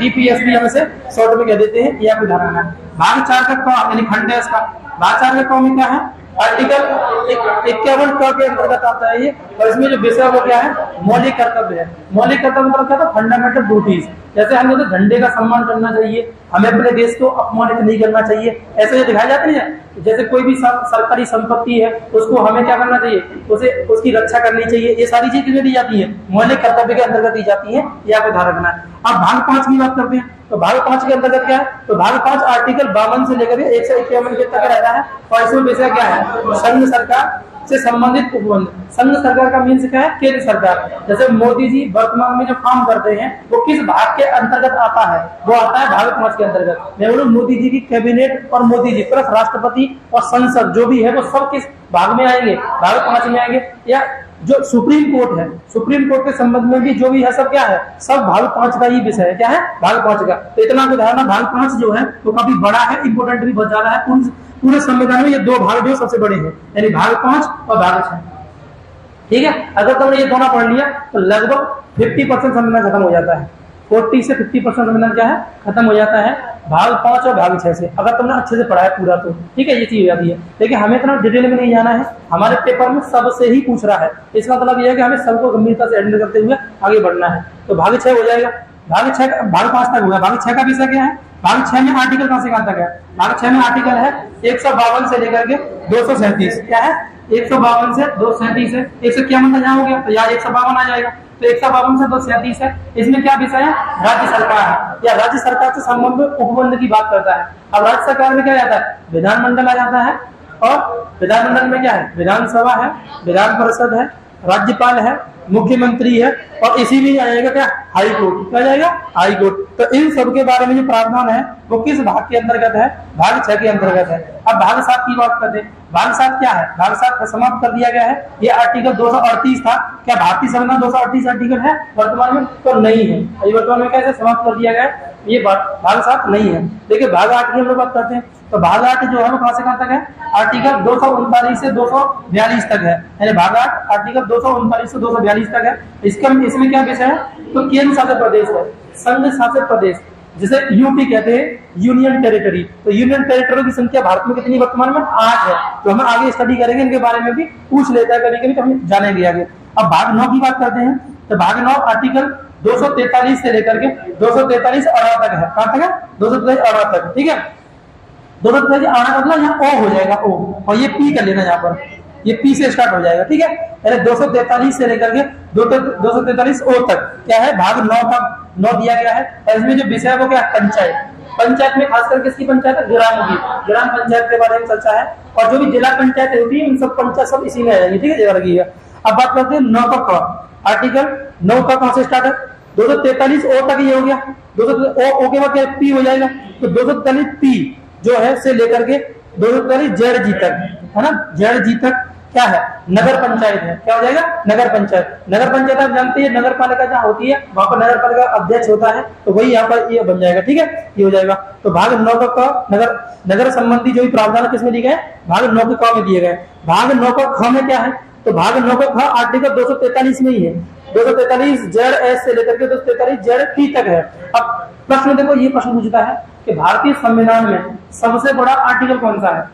DPSP हम इसे शॉर्ट में कह देते हैं, ये आपको ध्यान रखना है। भाग 4 का क यानी खंड है इसका। भाग 4 का क में क्या है, आर्टिकल 51 क के अंतर्गत आता है ये। और इसमें जो विषय वो क्या है, मौलिक कर्तव्य है। मौलिक कर्तव्य मतलब क्या था, फंडामेंटल ड्यूटीज। जैसे हम लोग झंडे का सम्मान करना चाहिए, हमें अपने देश को अपमानित नहीं करना चाहिए, ऐसे जो दिखाया जाता है। जैसे कोई भी सरकारी संपत्ति है उसको हमें क्या करना चाहिए, उसे उसकी रक्षा करनी चाहिए। ये सारी चीजें दी जाती है, मौलिक कर्तव्य के अंतर्गत दी जाती है, ये आपको ध्यान रखना है। अब भाग 5 की बात करते हैं तो भाग 5 के अंतर्गत क्या है, तो भाग 5 आर्टिकल 52 से लेकर 151 तक रहता है। और इसमें विषय क्या है, संघ सरकार से संबंधित उपबंध। संघ सरकार का मीन्स क्या है, केंद्र सरकार। जैसे मोदी जी वर्तमान में जो काम करते हैं वो किस भाग के अंतर्गत आता है, वो आता है भाग 5 के अंतर्गत। मैं बोलूं मोदी जी की कैबिनेट और मोदी जी प्लस राष्ट्रपति और संसद जो भी है वो सब किस भाग में आएंगे, भाग 5 में आएंगे। या जो सुप्रीम कोर्ट है, सुप्रीम कोर्ट के संबंध में भी जो भी है सब क्या है, सब भाग 5 का ही विषय है। क्या है, भाग 5 का। तो इतना को ध्यान, भाग 5 जो है वो काफी बड़ा है, इंपोर्टेंट भी बहुत ज्यादा है। पूरे संविधान में ये 2 भाग जो सबसे बड़े हैं, यानी भाग 5 और भाग 6। ठीक है, अगर तुमने ये दोनों पढ़ लिया तो लगभग 50% संविधान खत्म हो जाता है। 40 से 50% संविधान क्या है, खत्म हो जाता है भाग 5 और भाग 6 से। अगर तुमने अच्छे से पढ़ा है पूरा तो ठीक है, ये चीज हो जाती है। लेकिन हमें इतना डिटेल में नहीं जाना है, हमारे पेपर में सबसे ही पूछ रहा है। इसका मतलब यह है कि हमें सबको गंभीरता से हैंडल करते हुए आगे बढ़ना है। तो भाग 6 हो जाएगा। भाग 5 तक हुआ। भाग 6 का विषय क्या है, भाग 6 में आर्टिकल कहां से कहां तक है, भाग 6 में आर्टिकल है 152 से लेकर के 237। क्या है, 152 से 237 है, 151 यहाँ हो गया तो यहाँ 152 आ जाएगा, तो 152 से 237 है। इसमें क्या विषय है? राज्य सरकार है, या राज्य सरकार से संबंधित उपबंध की बात करता है। अब राज्य सरकार में क्या जाता है? विधानमंडल आ जाता है, और विधानमंडल में क्या है? विधानसभा है, विधान परिषद है, राज्यपाल है, मुख्यमंत्री है, और इसी में आ जाएगा क्या? High court. क्या जाएगा? High court. तो इन सब के बारे में जो प्रावधान है वो किस भाग के अंतर्गत है? भाग 6 के अंतर्गत है। अब भाग 7 की बात करते हैं। भाग 7 क्या है? भाग 7 समाप्त कर दिया गया है। ये आर्टिकल 238 था। क्या भारतीय संविधान 238 आर्टिकल है वर्तमान में? तो नहीं है, ये वर्तमान में कैसे समाप्त कर दिया गया है? ये भाग 7 नहीं है। देखिए भाग 8 की हम लोग बात करते हैं, तो भाग 8 जो है वो कहां से कहां तक है? आर्टिकल 239 से 242 तक है, यानी भाग 8 आर्टिकल 239 से 242 तक है। इसमें क्या विषय है? तो केंद्र शासित प्रदेश है, संघ शासित प्रदेश, जिसे यूटी कहते हैं, यूनियन टेरिटरी। तो यूनियन टेरिटरी की संख्या भारत में कितनी वर्तमान में? 8 है। तो हम आगे स्टडी करेंगे, इनके बारे में भी पूछ लेता है कभी कभी, तो हम जानेंगे आगे। अब भाग 9 की बात करते हैं, तो भाग 9 आर्टिकल 243 से लेकर के 243 अड़ा तक है। कहां तक है? 243 अड़ा तक, ठीक है। 243 अड़ा मतलब यहाँ ओ हो जाएगा, ओ, और ये पी कर लेना, यहाँ पर ये पी से स्टार्ट हो जाएगा, ठीक है। यानी 243 से लेकर के 243 ओ तक क्या है? भाग 9 का 9 दिया गया है। और इसमें जो विषय है वो क्या? पंचायत। पंचायत में खासकर किसकी पंचायत है? ग्राम की, ग्राम पंचायत के बारे में चर्चा है। और जो भी जिला पंचायत होती है, इन सब पंचायत सब इसी में आ जाएंगी, ठीक है, जगह की है। अब बात करते हैं 9 का क, आर्टिकल 9 का कहां से स्टार्ट है? 243 ओ तक ये हो गया। 243 ओ के बाद क्या? पी हो जाएगा। तो 243 पी जो है से लेकर के 243 जेड जी तक है ना, जेड जी तक क्या है? नगर पंचायत है। क्या हो जाएगा? नगर पंचायत। नगर पंचायत आप जानते हैं, नगर पालिका जहाँ होती है वहां पर नगर पालिका अध्यक्ष होता है, तो वही यहाँ पर ये बन जाएगा, ठीक है, ये हो जाएगा। तो भाग 9 का नगर संबंधी जो भी प्रावधान किसमें दिए गए? भाग 9 के क में दिए गए। भाग 9 का ख में क्या है? तो भाग 9 का ख आर्टिकल 243 में ही है। 243 जेड एस से लेकर के 243 जेड टी तक है। अब प्रश्न देखो, ये प्रश्न पूछता है कि भारतीय संविधान में सबसे बड़ा आर्टिकल कौन सा है,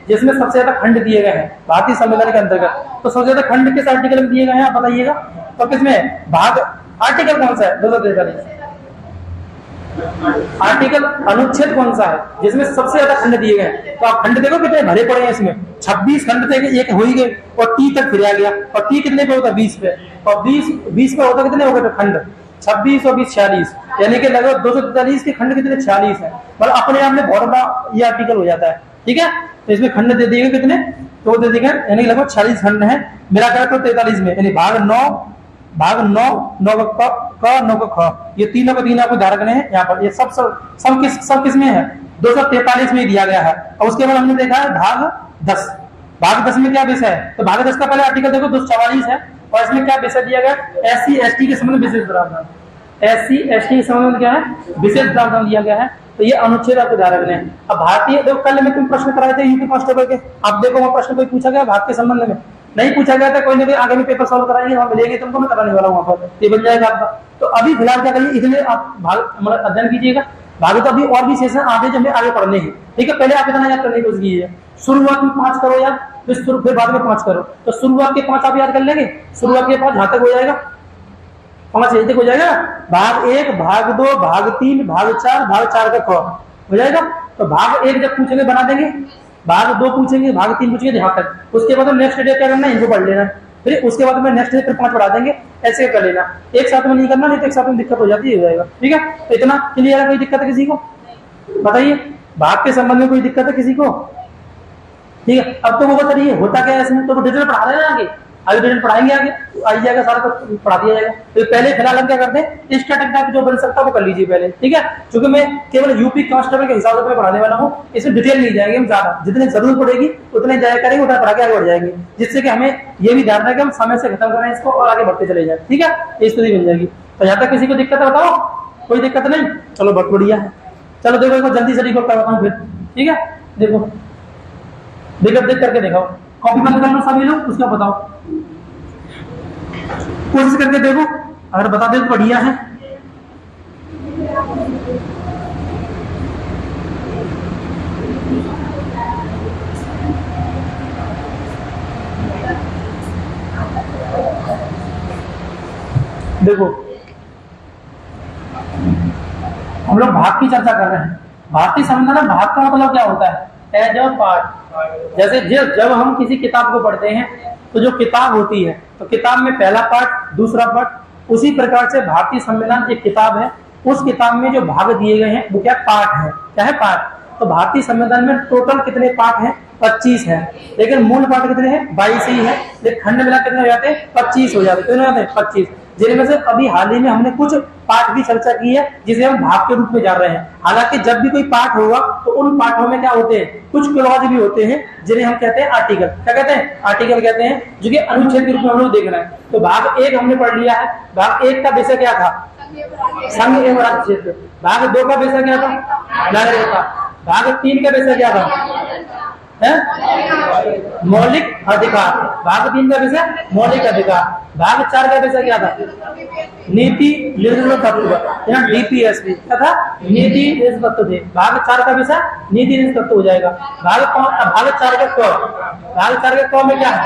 जिसमें सबसे ज्यादा खंड दिए गए हैं भारतीय संविधान के अंतर्गत? तो सबसे ज्यादा खंड किस आर्टिकल में दिए गए हैं, आप बताइएगा। तो किसमें? भाग आर्टिकल कौन सा है? 243 आर्टिकल अनुच्छेद कौन सा है जिसमें सबसे ज्यादा खंड दिए गए? तो आप खंड देखो कितने भरे पड़े हैं इसमें। 26 खंड थे, एक हो ही गए, और टी तक फिर आ गया। और टी कितने पे होता? 20 पे, और 20 पे होता कितने हो गए खंड? 26 और 20 46, यानी कि लगभग 243 के खंड कितने? 46 है। मतलब अपने आप में बहुत बड़ा ये आर्टिकल हो जाता है, ठीक है। तो इसमें खंड दे दिए कितने? तो दे दिए यानी लगभग 46 खंड है, मिला कर तो 43 में, यानी भाग 9 9 का 9 का ख, ये तीनों का तीन आपको ध्यान रखने हैं यहाँ पर। ये सब किस में है? 243 में दिया गया है। और उसके बाद हमने देखा है भाग 10। भाग 10 में क्या विषय है? तो भाग 10 का पहले आर्टिकल देखो 244 है, और इसमें क्या विषय दिया गया? SC ST के संबंध में विशेष प्रावधान। SC ST के संबंध में क्या है? विशेष प्रावधान दिया गया है। तो ये अनुच्छेद आपको ध्यान रखने हैं। अब भारतीय देखो, कल में तुम प्रश्न कराए थे यूपी कांस्टेबल के, आप देखो वहाँ प्रश्न कोई पूछा गया भाग के संबंध में? नहीं पूछा गया था। कोई ना कोई आगे में पेपर सॉल्व कराएंगे, वहां मिलेंगे तुमको, मैं कराने वाला हूँ वहां पर, ये बन जाएगा आपका। तो अभी फिलहाल क्या करिए, इसलिए आप भाग अध्ययन कीजिएगा। भाग तो अभी और भी सेशन आगे जो हमें आगे पढ़ने हैं, ठीक है। पहले आप इतना याद करने की कोशिश कीजिए। शुरुआत में 5 करो याद, फिर बाद में 5 करो। तो शुरुआत के 5 आप याद कर लेंगे। शुरुआत के 5 जहां तक हो जाएगा, 5 यहीं तक हो जाएगा। भाग 1, भाग 2, भाग 3, भाग 4 का ख हो जाएगा। तो भाग 1 जब पूछेंगे बना देंगे, भाग 2 पूछेंगे, भाग 3 पूछेंगे, यहाँ तक। उसके बाद नेक्स्ट डे क्या करना है? इनको पढ़ लेना। फिर उसके बाद में नेक्स्ट डे फिर 5 पढ़ा देंगे, ऐसे कर लेना। एक साथ में नहीं करना, नहीं तो एक साथ में दिक्कत हो जाती है, हो जाएगा, ठीक है। तो इतना क्लियर है? कोई दिक्कत है किसी को? बताइए, भाग के संबंध में कोई दिक्कत है किसी को? ठीक है। अब तो वो बताइए होता क्या है इसमें, तो वो डिटेल पढ़ा रहे हैं आगे, आगे डिटेल पढ़ाएंगे, आगे आई जाएगा, सारा कुछ पढ़ा दिया जाएगा। तो पहले फिलहाल हम क्या करते हैं, स्टैटिक टाइप जो बन सकता है वो कर लीजिए पहले, ठीक है। क्योंकि मैं केवल यूपी कांस्टेबल के हिसाब से पढ़ाने वाला हूँ, इसमें डिटेल नहीं जाएगी हम ज्यादा, जितनी जरूरत पड़ेगी उतने जाया करेंगे, उतना पढ़ा के आगे बढ़ जाएंगे, जिससे कि हमें ये भी ध्यान रहे कि हम समय से खत्म करें इसको और आगे बढ़ते चले जाए, ठीक है। ये स्थिति बन जाएगी। तो यहाँ तक किसी को दिक्कत है बताओ? कोई दिक्कत नहीं? चलो बहुत बढ़िया है। चलो देखो इसको जल्दी से रिकॉर्ड करवाता हूँ फिर, ठीक है। देखो देख करके दिखाओ, कॉपी बंद कर लो सभी लोग, उसका बताओ, कोशिश करके देखो, अगर बता दे तो बढ़िया है। देखो हम लोग भाग की चर्चा कर रहे हैं। भारतीय संविधान में भाग का मतलब क्या होता है? एज अ पार्ट, जैसे जब हम किसी किताब को पढ़ते हैं तो जो किताब होती है तो किताब में पहला पार्ट, दूसरा पार्ट, उसी प्रकार से भारतीय संविधान एक किताब है, उस किताब में जो भाग दिए गए हैं वो क्या पार्ट है, क्या है पार्ट। तो भारतीय संविधान में टोटल कितने पार्ट हैं, 25 है, लेकिन मूल पार्ट कितने हैं, 22 ही है, लेकिन खंड मिला कितने हो जाते हैं, 25 हो जाते हैं, कितने हो जाते हैं, 25, जिनमें से अभी हाल ही में हमने कुछ पार्ट भी चर्चा की है जिसे हम भाग के रूप में जान रहे हैं। हालांकि जब भी कोई पार्ट होगा तो उन पार्टों में क्या होते हैं, कुछ क्लॉज भी होते हैं जिन्हें हम कहते हैं आर्टिकल। क्या कहते हैं, आर्टिकल कहते हैं, जो कि अनुच्छेद के रूप में हम लोग देख रहे हैं। तो भाग 1 हमने पढ़ लिया है, भाग 1 का विषय क्या था, संघ एवं राज्य क्षेत्र। भाग 2 का विषय क्या था, नागरिकता। भाग 3 का विषय क्या था, मौलिक अधिकार। भाग 3 का विषय मौलिक अधिकार। भाग 4 का विषय क्या था, नीति निर्देशक तत्व, यहाँ डीपीएसपी क्या था, नीति निर्देशक तत्व थे। भाग 4 का विषय नीति निर्देशक तत्व हो जाएगा। भाग 4 का क, भाग 4 के क में क्या है,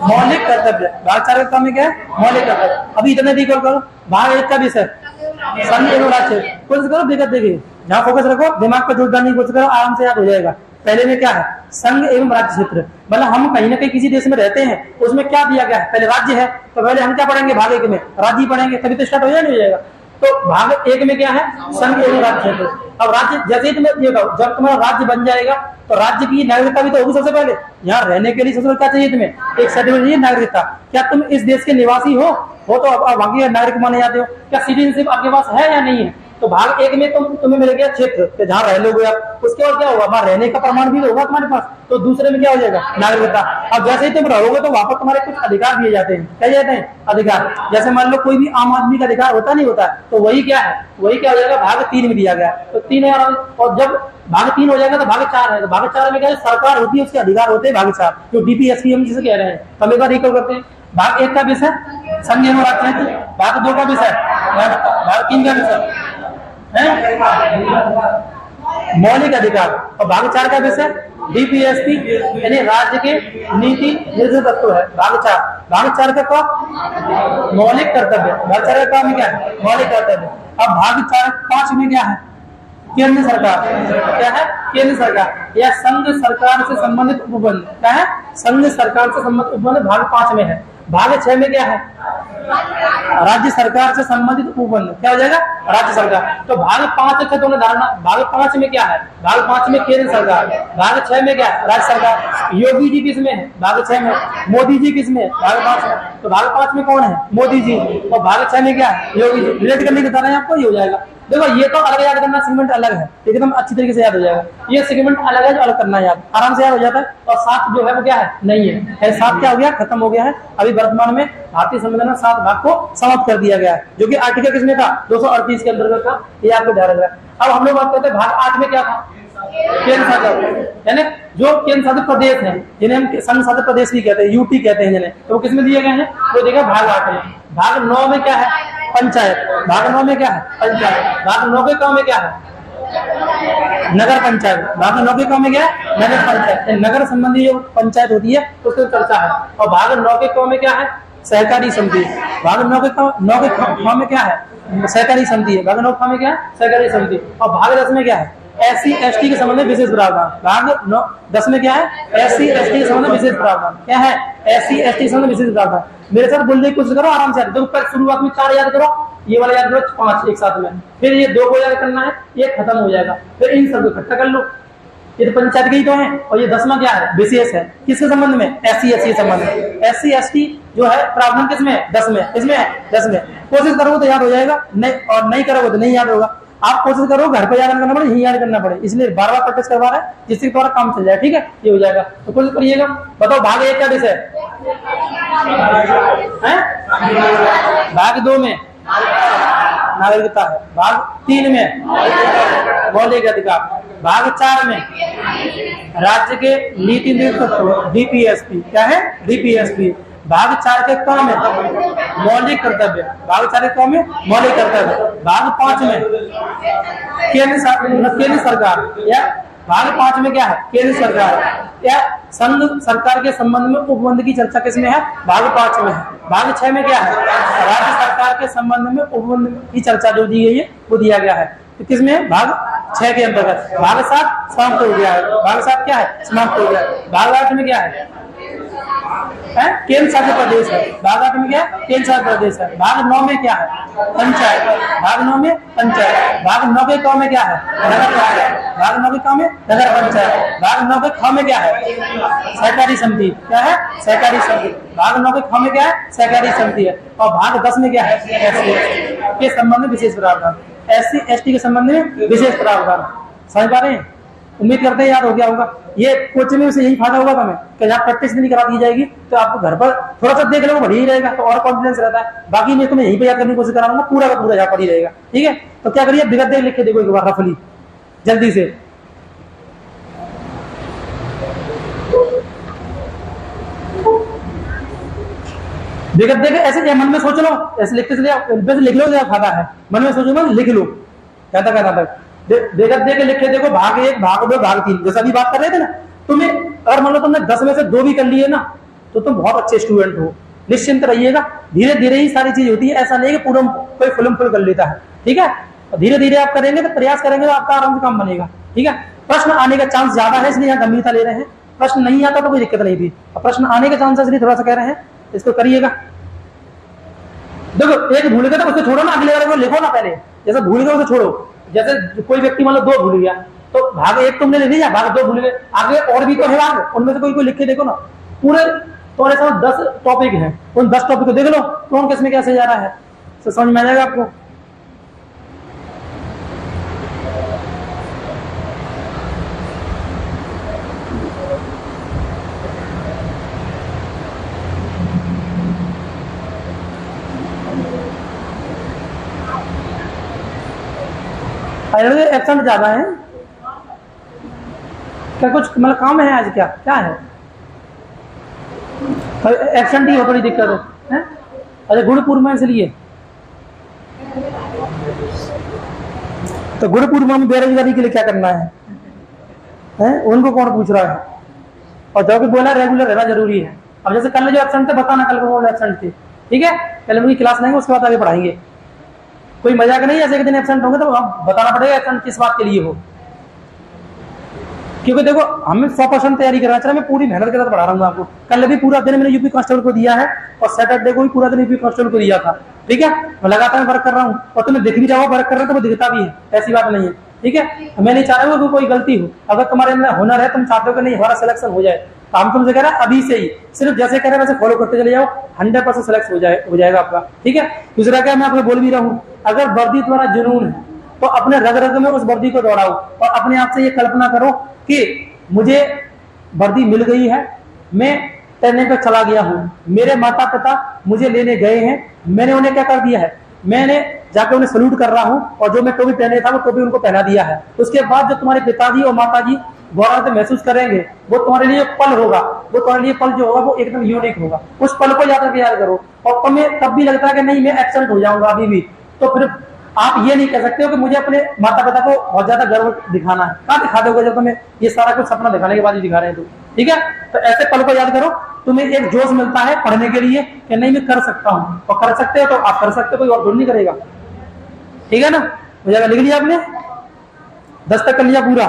मौलिक कर्तव्य। भाग 4 के क में क्या है, मौलिक कर्तव्य। अभी इतने रिकॉल करो। भाग 1 का विषय संघ एवं राज्य, कोशिश करो दिक्कत देखिए, जहाँ फोकस रखो, दिमाग पर जोर डालने की कोशिश करो, आराम से याद हो जाएगा। पहले में क्या है, संघ एवं राज्य क्षेत्र, मतलब हम कहीं ना कहीं किसी देश में रहते हैं, उसमें क्या दिया गया है, पहले राज्य है, तो पहले हम क्या पढ़ेंगे, भाग 1 में राज्य पढ़ेंगे, तभी तो स्टार्ट हो जाए, नहीं हो जाएगा। तो भाग 1 में क्या है, संघ एवं राज्य क्षेत्र। अब राज्य, जैसे ही तुम्हें जब तुम्हारा राज्य बन जाएगा तो राज्य की नागरिकता भी तो होगी। सबसे पहले यहाँ रहने के लिए सबसे क्या चाहिए तुम्हें, एक सर्टिफिकेट चाहिए, नागरिकता। क्या तुम इस देश के निवासी हो तो अब वहां के नागरिक माने जाते हो। क्या सिटीजनशिप आपके पास है या नहीं है। तो भाग 1 में तुम्हें मिल गया क्षेत्र, जहाँ रह लोगे आप, उसके बाद क्या होगा, वहां रहने का प्रमाण भी होगा तुम्हारे पास। तो दूसरे में क्या हो जाएगा, नागरिकता। अब जैसे ही तुम रहोगे तो वहां पर तुम्हारे कुछ अधिकार दिए जाते हैं। क्या जाते हैं, अधिकार। जैसे मान लो कोई भी आम आदमी का अधिकार होता नहीं होता, तो वही क्या है, वही क्या हो जाएगा, भाग 3 में दिया गया। तो 3 है, और जब भाग 3 हो जाएगा तो भाग 4 है। तो भाग 4 में क्या है, सरकार होती है, उसके अधिकार होते हैं। भाग 4 जो डीपीएसपी हम जिसे कह रहे हैं, हम एक बार रिकॉल करते हैं। भाग 1 का विषय संघ एवं राज्य क्षेत्र। भाग 2 का विषय, भाग 3 का विषय मौलिक अधिकार, और भाग 4 का विषय डीपीएसपी यानी राज्य के नीति निर्देशक तत्व है। भाग 4, भाग 4 का क्या, मौलिक कर्तव्य। भाग 4 का में क्या है, मौलिक कर्तव्य। अब भाग 5 में क्या है, केंद्र सरकार। क्या है, केंद्र सरकार या संघ सरकार से संबंधित उपबंध। क्या है, संघ सरकार से संबंधित उपबंध भाग 5 में है। भाग 6 में क्या है, राज्य सरकार से संबंधित उपबंध। क्या हो जाएगा, राज्य सरकार। तो भाग 5 का तुमने धारणा, भाग 5 में क्या है, भाग 5 में केंद्र सरकार। भाग 6 में क्या है, राज्य सरकार। योगी जी किस में है, भाग 6 में। मोदी जी किस में, भाग 5 में। तो भाग 5 में कौन है, मोदी जी, और भाग 6 में क्या है, योगी जी। रिलेट करने की बता रहे हैं आपको, ये हो जाएगा। देखो ये तो अलग याद करना, सेगमेंट अलग है, एकदम अच्छी तरीके से याद हो जाएगा। ये सेगमेंट अलग है जो अलग करना है, याद आराम से याद हो जाता है। और 7 जो है वो क्या है, नहीं है। 7 क्या हो गया, खत्म हो गया है। अभी वर्तमान में भारतीय संविधान में 7 भाग को समाप्त कर दिया गया है, जो कि आर्टिकल किसमें था, 238 के अंतर्गत था। ये आपको ध्यान रखना है। अब हम लोग बात करते हैं भाग 8 में क्या था, केंद्र शासित, यानी जो केंद्र शासित प्रदेश है, जिन्हें हम संघ शासित प्रदेश भी कहते हैं, यूटी कहते हैं जिन्हें, तो वो किसमें दिए गए हैं, वो देखा भाग 8 में। भाग 9 में क्या है, पंचायत। भाग 9 में क्या है, पंचायत। भाग 9 के क में क्या है, नगर पंचायत। भाग 9 के क में क्या है, नगर पंचायत। नगर संबंधी जो पंचायत होती है उसकी चर्चा है। और भाग 9 के क में क्या है, सहकारी समिति। भाग 9 के ख में क्या है, सहकारी समिति है। भाग 9 ख में क्या है, सहकारी समिति। और भाग 10 में क्या है, SC/ST के संबंध में विशेष प्रावधान। भाग 10 में क्या है, SC/ST के संबंध में विशेष प्रावधान। क्या है, SC/ST के संबंध में विशेष प्रावधान। मेरे साथ बोलने की कोशिश करो, आराम से। तो शुरुआत में 4 याद करो, ये वाला याद करो 5 एक साथ में, फिर ये 2 को याद करना है, ये खत्म हो जाएगा। फिर इन सबको इकट्ठा कर लो, ये तो पंचायत के ही तो है। और ये 10वां क्या है, विशेष है, किसके संबंध में, SC/ST के संबंध में। SC/ST जो है प्रावधान किसमें, 10 में। इसमें 10 में कोशिश करोगे तो याद हो जाएगा, नहीं और नहीं करोगे तो नहीं याद होगा। आप कोशिश करो घर पे याद करना पड़े, यही याद करना पड़े, इसलिए बार-बार प्रैक्टिस करवा रहे हैं, जिससे तुम्हारा काम चल जाए। ठीक है, ये हो जाएगा। तो कोशिश करिएगा। बताओ भाग 1 का विषय है, भाग 2 में नागरिकता है, भाग 3 में मौलिक अधिकार, भाग 4 में राज्य के नीति निर्देशक डीपीएसपी। क्या है, डीपीएसपी। भाग 4 के क में मौलिक कर्तव्य। भाग 4 के क में मौलिक कर्तव्य। भाग 5 में केंद्र सरकार, या भाग 5 में क्या है, केंद्र सरकार या संघ सरकार के संबंध में उपबंध की चर्चा किसमें है, भाग 5 में है। भाग 6 में क्या है, राज्य सरकार के संबंध में उपबंध की चर्चा जो दी गई है वो दिया गया है। तो किसमें भाग 6 के अंतर्गत। भाग 7 समाप्त हो गया है, भाग 7 क्या है, समाप्त हो गया है। भाग 8 में क्या है, केंद्र शासित प्रदेश है। भाग 8 में क्या है, केंद्र शासित प्रदेश है। भाग 9 में क्या है, पंचायत। भाग 9 में पंचायत। भाग 9 के क में क्या है, नगर पंचायत। भाग 9 के क में नगर पंचायत। भाग 9 के ख में क्या है, सहकारी समिति। क्या है, सहकारी समिति। भाग 9 के ख में क्या है, सहकारी समिति है। और भाग 10 में क्या है, SC के संबंध में विशेष प्रावधान। SC ST के संबंध में विशेष प्रावधान। समझ पा रहे हैं? उम्मीद करते हैं याद हो गया होगा। ये कोचिंग में से यही फायदा होगा हमें कि जहाँ प्रैक्टिस नहीं करा दी जाएगी तो आपको घर पर थोड़ा सा देख लो बढ़िया ही रहेगा, तो और कॉन्फिडेंस रहता है। बाकी मैं तुम्हें यहीं पे याद करने की कोशिश करा दूंगा, पूरा का पूरा यहाँ पर ही रहेगा। ठीक है, तो क्या करिए, विगत देख लिख के देखो एक बार रफली जल्दी से। विगत देख ऐसे मन में सोच लो, ऐसे लिखते चले, लिख लो, फायदा है। मन में सोचो, लिख लो क्या तक विगत दे के लिखे देखो, भाग 1 भाग 2 भाग 3, जैसा भी बात कर रहे थे ना। तुम्हें अगर मान लो तुमने 10 में से 2 भी कर लिए ना, तो तुम बहुत अच्छे स्टूडेंट हो। निश्चिंत रहिएगा, धीरे धीरे ही सारी चीज होती है। ऐसा नहीं कि पूरा कोई फुल कर लेता है। ठीक है, धीरे धीरे आप करेंगे तो प्रयास करेंगे तो आपका आराम से काम बनेगा। ठीक है, प्रश्न आने का चांस ज्यादा है, इसलिए यहाँ गंभीरता ले रहे हैं। प्रश्न नहीं आता तो कोई दिक्कत नहीं थी, प्रश्न आने के चांस इसलिए थोड़ा सा कह रहे हैं, इसको करिएगा। देखो, एक भूल गए तो उसको छोड़ो ना, अगले वाले को लिखो ना पहले। जैसे भूल गए उसे छोड़ो। जैसे कोई व्यक्ति मान लो 2 भूल गया, तो भाग 1 तुमने ले लिया, भाग 2 भूल गए, आगे और भी तो है भाग, उनमें से कोई लिख के देखो ना। पूरे तुम्हारे साथ 10 टॉपिक हैं, उन 10 टॉपिक को देख लो कौन किसमें कैसे जा रहा है, तो समझ में आ जाएगा आपको। एब्सेंट ज्यादा है क्या, कुछ मतलब काम है आज, क्या क्या है, एब्सेंट ही हो, थोड़ी दिक्कत है। अरे गुण पूर्व में इसलिए तो गुण पूर्व में बेरोजगारी के लिए क्या करना है? उनको कौन पूछ रहा है? और जो कि बोला रेगुलर रहना जरूरी है। अब जैसे कल जो एब्सेंट थे बताना, कल को एब्सेंट थे, ठीक है, पहले उनकी क्लास लेंगे, उसके बाद आगे पढ़ाएंगे। कोई मजाक नहीं, ऐसे एक दिन एब्सेंट होंगे तो बताना पड़ेगा एब्सेंट किस बात के लिए हो। क्योंकि देखो, हमें 100% तैयारी करना चाहिए। मैं पूरी मेहनत के साथ पढ़ा रहा हूँ आपको। कल भी पूरा दिन मैंने यूपी कांस्टेबल को दिया है, और सैटरडे को भी पूरा दिन यूपी कांस्टेबल को दिया था। ठीक है, मैं लगातार वर्क कर रहा हूँ, और तुम्हें दिख भी जाओ वर्क कर रहे हो तो वो दिखता भी है, ऐसी बात नहीं है। ठीक है, मैं नहीं चाह रहा हूँ कि कोई गलती हो। अगर तुम्हारे अंदर हुनर है, तुम चाहते हो कि नहीं हमारा सिलेक्शन हो जाए, तो हम तुमसे कह रहे हैं अभी से ही सिर्फ जैसे कह रहे हैं वैसे फॉलो करते चले जाओ, 100% सिलेक्ट हो जाएगा आपका। ठीक है, दूसरा क्या मैं आपको बोल भी रहा हूँ, अगर वर्दी तुम्हारा जुनून है तो अपने रग रग में उस वर्दी को दौड़ाओ, और अपने आप से ये कल्पना करो कि मुझे वर्दी मिल गई है, मैं ट्रेनिंग पे चला गया हूँ, मेरे माता पिता मुझे लेने गए हैं, मैंने उन्हें क्या कर दिया है, मैंने जाकर उन्हें सल्यूट कर रहा हूँ, और जो मैं टोपी पहने था वो टोपी उनको पहना दिया है। उसके बाद जो तुम्हारे पिताजी और माताजी गौरव महसूस करेंगे, वो तुम्हारे लिए पल होगा, वो तुम्हारे लिए पल जो होगा वो एकदम यूनिक होगा। उस पल को याद याद करो। और तुम्हें तब भी लगता है कि नहीं मैं एब्सेंट हो जाऊंगा अभी भी, तो फिर आप ये नहीं कह सकते हो कि मुझे अपने माता पिता को बहुत ज्यादा गर्व दिखाना है। कहाँ दिखा दोगे जब तुम्हें ये सारा कुछ सपना दिखाने के बाद ही दिखा रहे हैं तो। ठीक है, तो ऐसे पल को याद करो, तुम्हें एक जोश मिलता है पढ़ने के लिए कि नहीं मैं कर सकता हूँ, और कर सकते हो तो आप कर सकते हो, कोई और जोड़ नहीं करेगा। ठीक है ना, हो जाएगा। लिख लिया आपने, 10 तक कर लिया पूरा,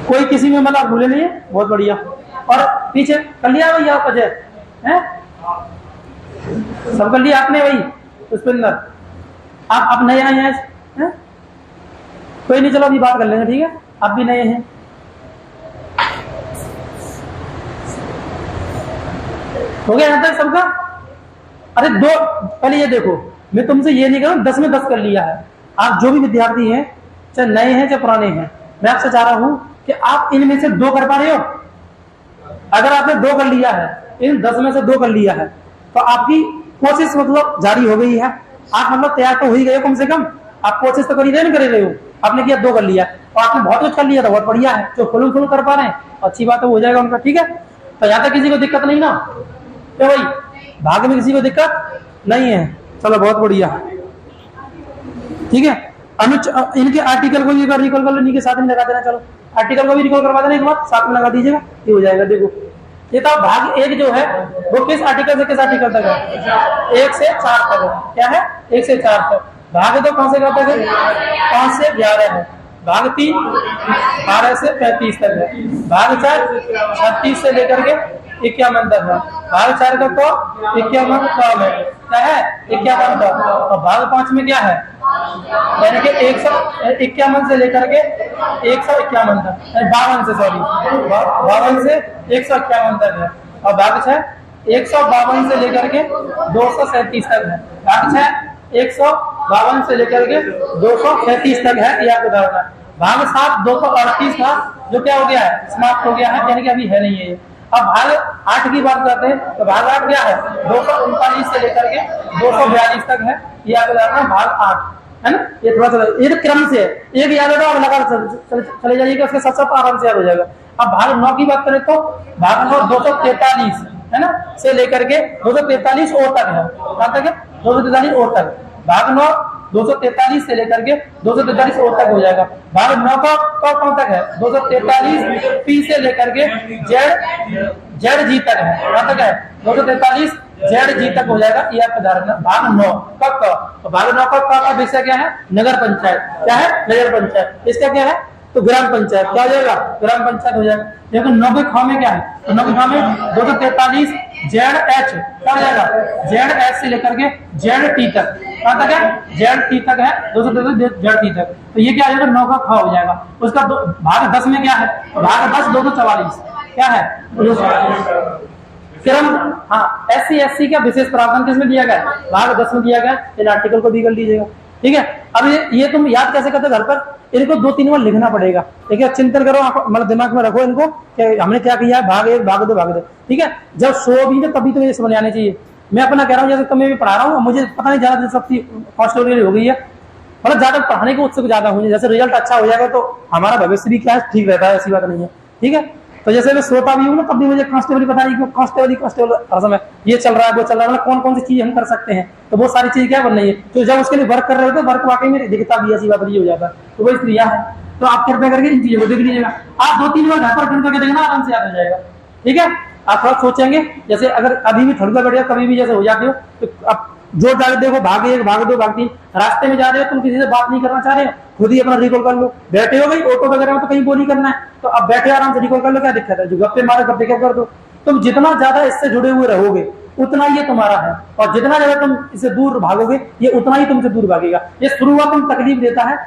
कोई किसी में मतलब भूले नहीं है, बहुत बढ़िया। और पीछे कर लिया भैया आप अजय हैं, सब कर लिया आपने भाई पुष्पेंद्र, आप नए आए हैं, कोई नहीं, चलो अभी बात कर लेंगे। ठीक है, आप भी नए हैं, हो गया यहाँ तक सबका। अरे दो पहले ये देखो, मैं तुमसे ये नहीं कह रहा 10 में 10 कर लिया है। आप जो भी विद्यार्थी हैं, चाहे नए हैं चाहे पुराने हैं, मैं आपसे चाह रहा हूं कि आप इनमें से 2 कर पा रहे हो। अगर आपने 2 कर लिया है, इन 10 में से 2 कर लिया है, तो आपकी कोशिश मतलब जारी हो गई है। आप मतलब तैयार तो हो ही गए, कम से कम आप कोशिश तो कर ही रहे हो। आपने किया 2 कर लिया, और आपने बहुत कुछ कर लिया था, बहुत बढ़िया है। जो फुल कर पा रहे हैं अच्छी बात है, हो जाएगा उनका। ठीक है, तो यहाँ तक किसी को दिक्कत नहीं ना, तो भाई भाग्य में किसी को दिक्कत नहीं है, चलो बहुत बढ़िया। ठीक है, इनके आर्टिकल को भी रिकॉल कर लो, इनके साथ में लगा देना। चलो आर्टिकल को भी रिकॉल करवा देना, एक बार साथ में लगा दीजिएगा, ये हो जाएगा। देखो ये तो भाग 1 जो है वो किस आर्टिकल से किस आर्टिकल तक है, 1 से 4 तक है। क्या है, 1 से 4 तक। भाग 2 कहाँ से कहाँ तक है? 5 से 11 है। भाग 3 12 से 35 तक है। भाग 4 36 से लेकर के 51 तक है। भाग 4 का तो 51 कम है, क्या है? 51 का। और भाग 5 में क्या है? यानी कि 151 से लेकर के 151 तक, 52 से, सॉरी 52 से 151 तक है। और भाग 6 152 से लेकर के 237 तक है। भाग 6 152 से लेकर के 237 तक है, यह आपको धरना। भाग 7 238 था, जो क्या हो गया है? समाप्त हो गया है, यानी कि अभी है नहीं है ये। अब भाग 8 की बात करते हैं, तो भाग 8 क्या है? 239 से लेकर के 242 तक है, ये आपको धरना भाग 8 है ना। ये थोड़ा सा ये क्रम से है, एक याद होगा, अब लगातार चले जाइएगा, उसके साथ साथ आराम से याद हो जाएगा। अब भाग 9 की बात करें तो भाग 9 243 है ना, से लेकर के 243 और तक है। कहाँ तक है? 243 और तक। भाग 9 243 से लेकर के 243 और तक हो जाएगा। भाग 9 का कौन तक है? 243 पी से लेकर के जेड जी तक है। कहाँ तक है? 243 जेड जी तक हो जाएगा, ये आपका धारणा। भाग 9 तो भाग 9 का विषय क्या है? नगर पंचायत। क्या है? नगर पंचायत। इसका क्या है? तो ग्राम पंचायत। क्या हो जाएगा? ग्राम पंचायत हो जाएगा। देखो 9 ख में क्या है? तो 9 ख में 243 जेड एच, क्या हो जाएगा? जेड एच से लेकर के जेड टी तक। कहाँ तक है? जेड टी तक है, 243 जेड टी तक। तो ये क्या हो जाएगा? 9 का ख हो जाएगा। उसका भाग 10 में क्या है? भाग 10 244 क्या है? क्रम। हाँ, SC SC का विशेष प्रावधान किसमें दिया गया? भाग 10 में दिया गया। इन आर्टिकल को भी कर लीजिएगा, ठीक है। अब ये तुम याद कैसे करते घर पर? इनको 2-3 बार लिखना पड़ेगा, ठीक है। चिंतन करो, मतलब दिमाग में रखो इनको कि हमने क्या किया है। भाग 1 भाग 2 भाग 2, ठीक है। जब 100 भी तभी तुम्हें समझ आने चाहिए। मैं अपना कह रहा हूँ, जैसे तुम्हें भी पढ़ा रहा हूँ, मुझे पता नहीं ज्यादा दिलचस्पी कॉन्स्टेबल हो गई है, मतलब ज्यादा पढ़ाने को उत्सुक ज्यादा हुई। जैसे रिजल्ट अच्छा हो जाएगा तो हमारा भविष्य भी क्या है? ठीक रहता है, ऐसी बात नहीं है, ठीक है। तो जैसे मैं सोता भी हूँ ना, तब भी मुझे कांस्टेबल पता नहीं क्यों कांस्टेबल हर समय ये चल रहा है वो चल रहा है, मतलब कौन कौन सी चीज हम कर सकते हैं। तो वो सारी चीज क्या बन रही है, तो जब उसके लिए वर्क कर रहे होते वर्क वाकई में दिखता भी, ऐसी बात नहीं हो जाता। तो वो क्रिया है। तो आप कृपया करके इन चीजों को देख लीजिएगा। आप 2-3 बार घर पर फिर करके देखना, आराम से याद हो जाएगा, ठीक है। आप थोड़ा सोचेंगे, जैसे अगर अभी भी थोड़ी देर बैठ जाओ, कभी भी जैसे हो जाते हो, तो आप जोर डाल देखो, भाग 1 भाग 2 भाग 3। रास्ते में जा रहे हो, तुम किसी से बात नहीं करना चाह रहे हो, खुद ही अपना रिकॉल कर लो। बैठे हो भाई ऑटो वगैरह में, तो कहीं वो नहीं करना है, तो अब बैठे आराम से रिकॉल कर लो, क्या दिक्कत है? जो गप्पे मारे गप्पे क्या कर दो। तुम जितना ज्यादा इससे जुड़े हुए रहोगे उतना ये तुम्हारा है, और जितना ज्यादा तुम इससे दूर भागोगे ये उतना ही तुमसे दूर भागेगा। ये शुरुआत में तकलीफ देता है,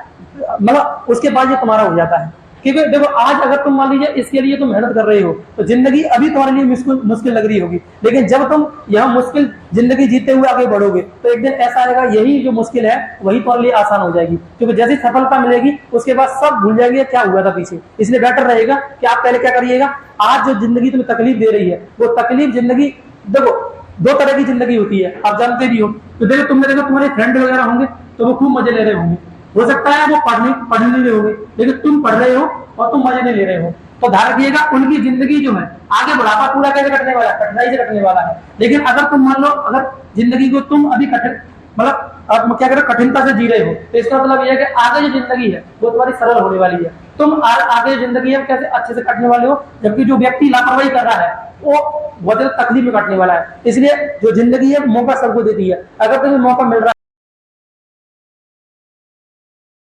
मतलब उसके बाद ये तुम्हारा हो जाता है। क्योंकि देखो, आज अगर तुम मान लीजिए इसके लिए तुम मेहनत कर रहे हो, तो जिंदगी अभी तुम्हारे लिए मुश्किल लग रही होगी, लेकिन जब तुम यह मुश्किल जिंदगी जीते हुए आगे बढ़ोगे, तो एक दिन ऐसा आएगा, यही जो मुश्किल है वही तुम्हारे लिए आसान हो जाएगी। क्योंकि जैसी सफलता मिलेगी उसके बाद सब भूल जाएंगे क्या हुआ था पीछे। इसलिए बेटर रहेगा कि आप पहले क्या करिएगा, आज जो जिंदगी तुम्हें तकलीफ दे रही है, वो तकलीफ जिंदगी, देखो 2 तरह की जिंदगी होती है, आप जानते भी हो। तो देखो तुम्हारे फ्रेंड वगैरह होंगे तो वो खूब मजे ले रहे होंगे, हो सकता है वो पढ़ नहीं रहे होंगे, लेकिन तुम पढ़ रहे हो और तुम मजे नहीं ले रहे हो। तो ध्यान रखिएगा, उनकी जिंदगी जो है आगे बुढ़ापा पूरा कैसे कटने वाला है? कठिनाई से कटने वाला है। लेकिन अगर तुम मान लो, अगर जिंदगी को तुम अभी मतलब आप क्या करो, कठिनता से जी रहे हो, तो इसका मतलब यह है कि आगे जो जिंदगी है वो तुम्हारी सरल होने वाली है। तुम आगे जिंदगी है कैसे अच्छे से कटने वाले हो, जबकि जो व्यक्ति लापरवाही कर रहा है वो बहुत ज्यादा तकलीफ में कटने वाला है। इसलिए जो जिंदगी है मौका सबको देती है, अगर तुम्हें मौका मिल रहा है